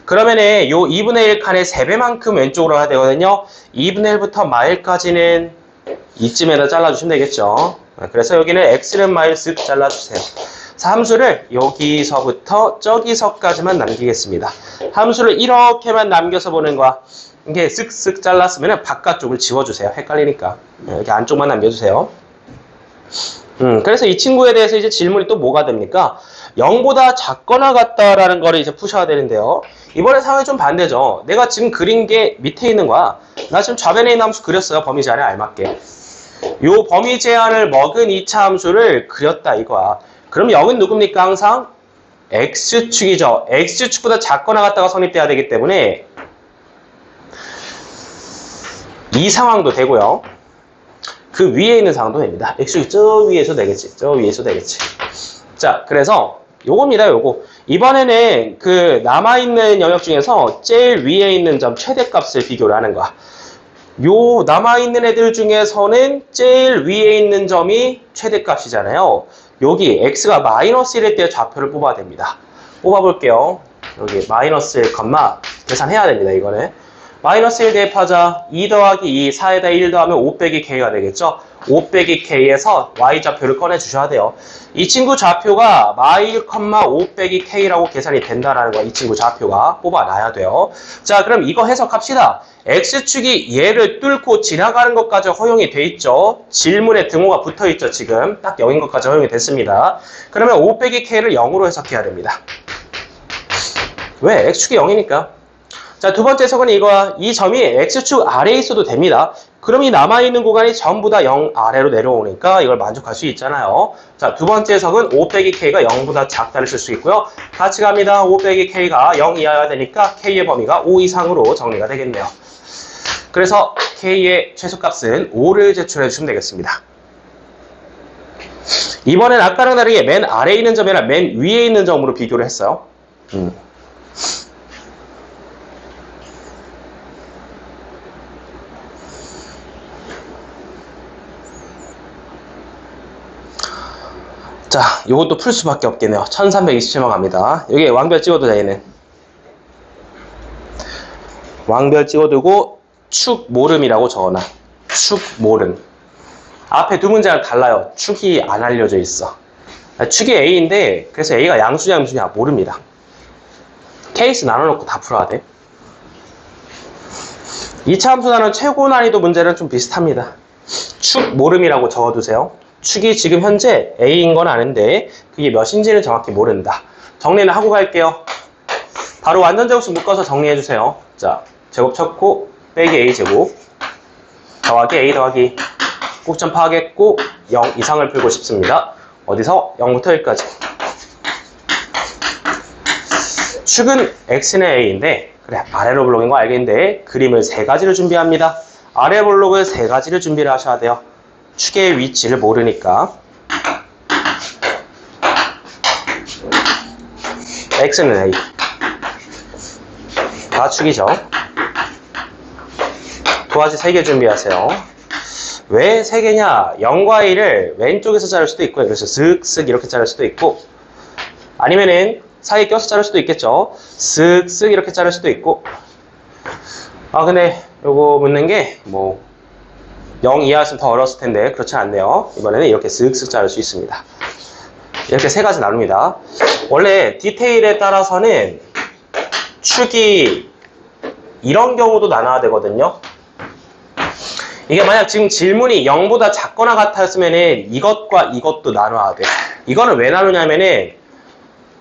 그러면은 요 2분의 1 칸의 3배만큼 왼쪽으로 가야 되거든요. 2분의 1부터 마일까지는 이쯤에다 잘라주시면 되겠죠. 그래서 여기는 x는 마일 쓱 잘라주세요. 함수를 여기서부터 저기서까지만 남기겠습니다. 함수를 이렇게만 남겨서 보는 거야. 이게 쓱쓱 잘랐으면 바깥쪽을 지워주세요. 헷갈리니까. 이렇게 안쪽만 남겨주세요. 그래서 이 친구에 대해서 이제 질문이 또 뭐가 됩니까? 0보다 작거나 같다라는 거를 이제 푸셔야 되는데요. 이번에 상황이 좀 반대죠. 내가 지금 그린 게 밑에 있는 거야. 나 지금 좌변에 있는 함수 그렸어요. 범위 제한에 알맞게. 요 범위 제한을 먹은 2차 함수를 그렸다 이거야. 그럼 0은 누굽니까? 항상 x축이죠. x축보다 작거나 같다가 성립돼야 되기 때문에 이 상황도 되고요. 그 위에 있는 상황도 됩니다. x축이 저 위에서 되겠지. 저 위에서 되겠지. 자, 그래서 요겁니다. 요거. 이번에는 그 남아있는 영역 중에서 제일 위에 있는 점 최대값을 비교를 하는 거야. 요 남아있는 애들 중에서는 제일 위에 있는 점이 최대값이잖아요. 여기 x가 마이너스 1일 때 좌표를 뽑아야 됩니다. 뽑아볼게요. 여기 마이너스 1, 계산해야 됩니다. 이거는. 마이너스 1 대입하자 2 더하기 2, 4에다 1 더하면 5 빼기 k가 되겠죠. 5 빼기 K에서 Y좌표를 꺼내주셔야 돼요. 이 친구 좌표가 마일, 5 빼기 K라고 계산이 된다라는 거야. 이 친구 좌표가 뽑아놔야 돼요. 자, 그럼 이거 해석합시다. X축이 얘를 뚫고 지나가는 것까지 허용이 돼 있죠. 질문에 등호가 붙어 있죠. 지금 딱 여긴 것까지 허용이 됐습니다. 그러면 5 빼기 K를 0으로 해석해야 됩니다. 왜? X축이 0이니까. 자, 두 번째 해석은 이거야. 이 점이 X축 아래에 있어도 됩니다. 그럼 이 남아있는 구간이 전부 다 0 아래로 내려오니까 이걸 만족할 수 있잖아요. 자, 두 번째 해석은 5 빼기 K가 0보다 작다를 쓸 수 있고요. 같이 갑니다. 5 빼기 K가 0 이하여야 되니까 K의 범위가 5 이상으로 정리가 되겠네요. 그래서 K의 최소값은 5를 제출해 주시면 되겠습니다. 이번엔 아까랑 다르게 맨 아래에 있는 점이랑 맨 위에 있는 점으로 비교를 했어요. 자, 요것도 풀 수밖에 없겠네요. 1327번 갑니다. 여기 왕별 찍어도 돼, 얘는. 왕별 찍어두고 축 모름이라고 적어놔. 축 모름. 앞에 두 문제랑 달라요. 축이 안 알려져 있어. 축이 A인데 그래서 A가 양수냐 음수냐 모릅니다. 케이스 나눠놓고 다 풀어야 돼. 2차 함수 나눈 최고 난이도 문제는 좀 비슷합니다. 축 모름이라고 적어두세요. 축이 지금 현재 A인 건 아는데 그게 몇인지는 정확히 모른다. 정리는 하고 갈게요. 바로 완전 제곱식 묶어서 정리해주세요. 자, 제곱 쳤고 빼기 A제곱 더하기 A 더하기 꼭점 파악했고 0 이상을 풀고 싶습니다. 어디서? 0부터 1까지. 축은 X는 A인데 그래 아래로 블록인 거 알겠는데 그림을 세 가지를 준비합니다. 아래 블록을 세 가지를 준비를 하셔야 돼요. 축의 위치를 모르니까 X는 A 다 축이죠. 도화지 3개 준비하세요. 왜 3개냐? 0과 1을 왼쪽에서 자를 수도 있고요. 그래서 쓱쓱 이렇게 자를 수도 있고 아니면은 사이에 껴서 자를 수도 있겠죠. 쓱쓱 이렇게 자를 수도 있고 근데 요거 묻는 게 뭐 0 이하였으면 더 어려웠을 텐데 그렇지 않네요. 이번에는 이렇게 쓱쓱 자를 수 있습니다. 이렇게 세 가지 나눕니다. 원래 디테일에 따라서는 축이 이런 경우도 나눠야 되거든요. 이게 만약 지금 질문이 0보다 작거나 같았으면은 이것과 이것도 나눠야 돼. 이거는 왜 나누냐면은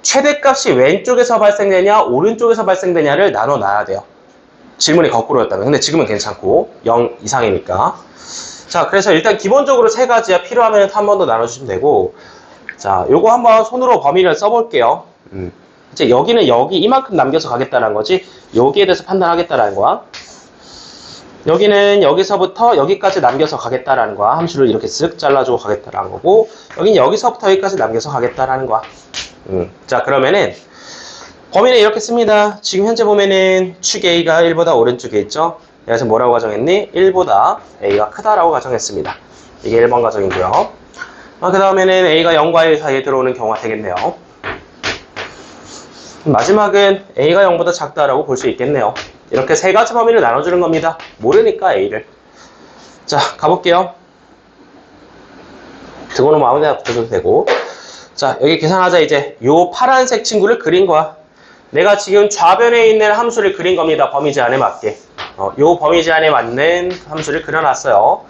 최대값이 왼쪽에서 발생되냐 오른쪽에서 발생되냐를 나눠놔야 돼요. 질문이 거꾸로였다면. 근데 지금은 괜찮고 0 이상이니까. 자, 그래서 일단 기본적으로 세 가지야. 필요하면 한 번 더 나눠주시면 되고 자, 요거 한번 손으로 범위를 써볼게요. 이제 여기는 여기 이만큼 남겨서 가겠다는 거지 여기에 대해서 판단하겠다는 거야. 여기는 여기서부터 여기까지 남겨서 가겠다라는 거야. 함수를 이렇게 쓱 잘라주고 가겠다라는 거고 여기는 여기서부터 여기까지 남겨서 가겠다라는 거야. 자, 그러면은 범위는 이렇게 씁니다. 지금 현재 보면은 축 A가 1보다 오른쪽에 있죠. 그래서 뭐라고 가정했니? 1보다 A가 크다라고 가정했습니다. 이게 1번 가정이고요. 그 다음에는 A가 0과 1 사이에 들어오는 경우가 되겠네요. 마지막은 A가 0보다 작다라고 볼 수 있겠네요. 이렇게 세 가지 범위를 나눠주는 겁니다. 모르니까 A를. 자, 가볼게요. 등호는 아무 데나 붙여줘도 되고. 자, 여기 계산하자. 이제 요 파란색 친구를 그린 거야. 내가 지금 좌변에 있는 함수를 그린 겁니다. 범위 제한에 맞게. 요 범위 제한에 맞는 함수를 그려놨어요.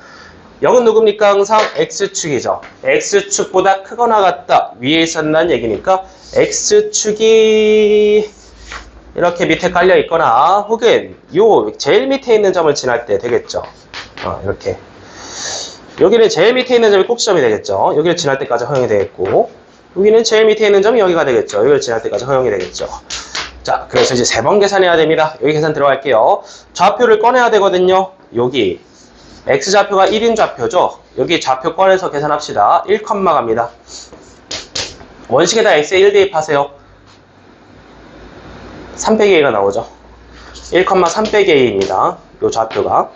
0은 누굽니까? 항상 X축이죠. X축보다 크거나 같다. 위에 있었다는 얘기니까 X축이 이렇게 밑에 깔려 있거나 혹은 요 제일 밑에 있는 점을 지날 때 되겠죠. 이렇게. 여기는 제일 밑에 있는 점이 꼭지점이 되겠죠. 여기를 지날 때까지 허용이 되겠고 여기는 제일 밑에 있는 점이 여기가 되겠죠. 여기를 지날 때까지 허용이 되겠죠. 자, 그래서 이제 3번 계산해야 됩니다. 여기 계산 들어갈게요. 좌표를 꺼내야 되거든요. 여기 X좌표가 1인 좌표죠. 여기 좌표 꺼내서 계산합시다. 1, 갑니다. 원식에다 X에 1 대입하세요. 3 빼기 A가 나오죠. 1, 3 빼기 A입니다. 요 좌표가.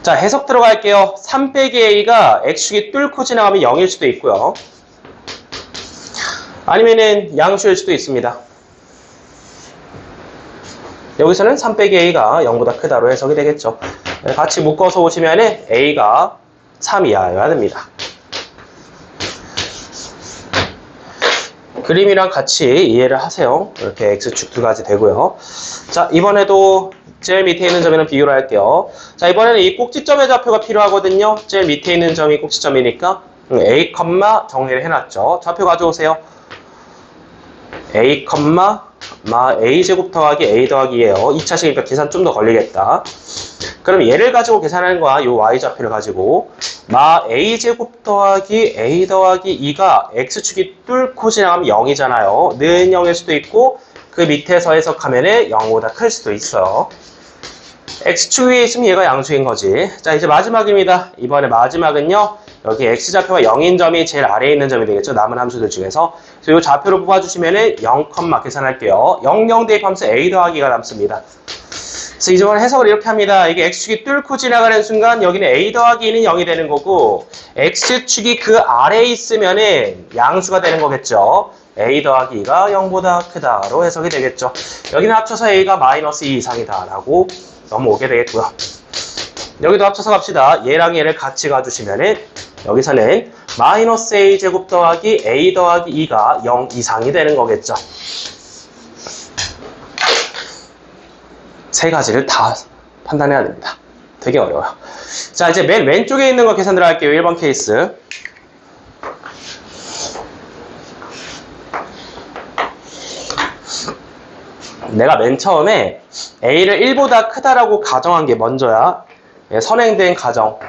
자, 해석 들어갈게요. 3 빼기 A가 X축이 뚫고 지나가면 0일 수도 있고요. 아니면은 양수일 수도 있습니다. 여기서는 3 빼기 A가 0보다 크다로 해석이 되겠죠. 같이 묶어서 오시면은 A가 3 이하여야 됩니다. 그림이랑 같이 이해를 하세요. 이렇게 X축 두 가지 되고요. 자, 이번에도 제일 밑에 있는 점이랑 비교를 할게요. 자, 이번에는 이 꼭지점의 좌표가 필요하거든요. 제일 밑에 있는 점이 꼭지점이니까 A, 정리를 해놨죠. 좌표 가져오세요. A, A제곱 더하기 A 더하기예요. 2차식이니까 계산 좀 더 걸리겠다. 그럼 얘를 가지고 계산하는 거야. 이 Y좌표를 가지고. A제곱 더하기 A 더하기 2가 X축이 뚫고 지나가면 0이잖아요. 는 0일 수도 있고 그 밑에서 해석하면 0보다 클 수도 있어요. X축 위에 있으면 얘가 양수인 거지. 자, 이제 마지막입니다. 이번에 마지막은요. 여기 X좌표가 0인 점이 제일 아래에 있는 점이 되겠죠. 남은 함수들 중에서. 그래서 이 좌표를 뽑아주시면 0, 계산할게요. 0, 0 대입하면서 A 더하기가 남습니다. 그래서 이번 해석을 이렇게 합니다. 이게 X축이 뚫고 지나가는 순간 여기는 A 더하기 2는 0이 되는 거고 X축이 그 아래에 있으면은 양수가 되는 거겠죠. A 더하기 2가 0보다 크다로 해석이 되겠죠. 여기는 합쳐서 A가 마이너스 2 이상이다 라고 넘어오게 되겠고요. 여기도 합쳐서 갑시다. 얘랑 얘를 같이 가주시면은 여기서는 마이너스 A제곱 더하기 A 더하기 2가 0 이상이 되는 거겠죠. 세 가지를 다 판단해야 됩니다. 되게 어려워요. 자, 이제 맨 왼쪽에 있는 거 계산 들어갈게요. 1번 케이스. 내가 맨 처음에 A를 1보다 크다라고 가정한 게 먼저야. 선행된 가정.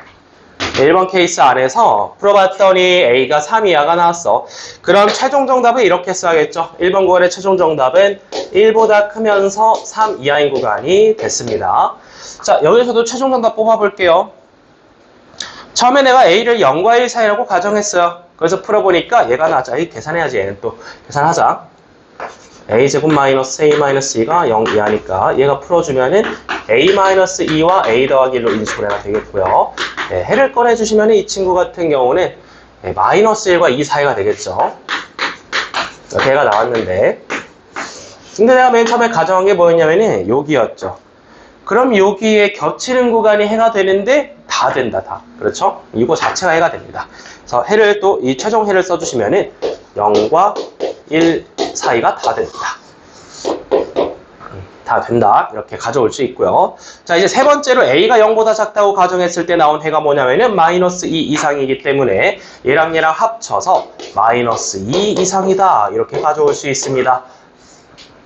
1번 케이스 안에서 풀어봤더니 A가 3 이하가 나왔어. 그럼 최종 정답은 이렇게 써야겠죠. 1번 구간의 최종 정답은 1보다 크면서 3 이하인 구간이 됐습니다. 자, 여기서도 최종 정답 뽑아볼게요. 처음에 내가 A를 0과 1 사이라고 가정했어요. 그래서 풀어보니까 얘가 나왔죠. 계산해야지. 얘는 또 계산하자. A제곱 마이너스 A 마이너스 2가 0 이하니까 얘가 풀어주면은 A 마이너스 2와 A 더하기 1로 인수분해가 되겠고요. 네, 해를 꺼내주시면 이 친구 같은 경우는 마이너스 1과 2 사이가 되겠죠. 이렇게 해가 나왔는데 근데 내가 맨 처음에 가정한 게 뭐였냐면은 여기였죠. 그럼 여기에 겹치는 구간이 해가 되는데 다 된다, 다. 그렇죠? 이거 자체가 해가 됩니다. 그래서 해를 또 이 최종 해를 써주시면은 0과 1 사이가 다 된다. 다 된다. 이렇게 가져올 수 있고요. 자, 이제 세 번째로 A가 0보다 작다고 가정했을 때 나온 해가 뭐냐면은 마이너스 2 이상이기 때문에 얘랑 얘랑 합쳐서 마이너스 2 이상이다. 이렇게 가져올 수 있습니다.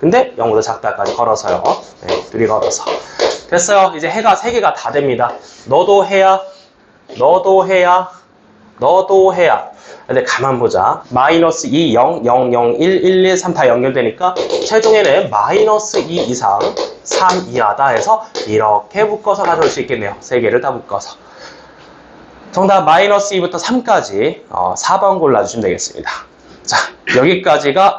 근데 0보다 작다까지 걸어서요. 네, 둘이 걸어서. 됐어요. 이제 해가 3개가 다 됩니다. 너도 해야, 너도 해야, 너도 해야. 근데 가만 보자. 마이너스 2, 0, 0, 0, 1, 1, 1, 3 다 연결되니까 최종에는 마이너스 2 이상 3 이하다 해서 이렇게 묶어서 가져올 수 있겠네요. 3개를 다 묶어서. 정답 마이너스 2부터 3까지 4번 골라주시면 되겠습니다. 자, 여기까지가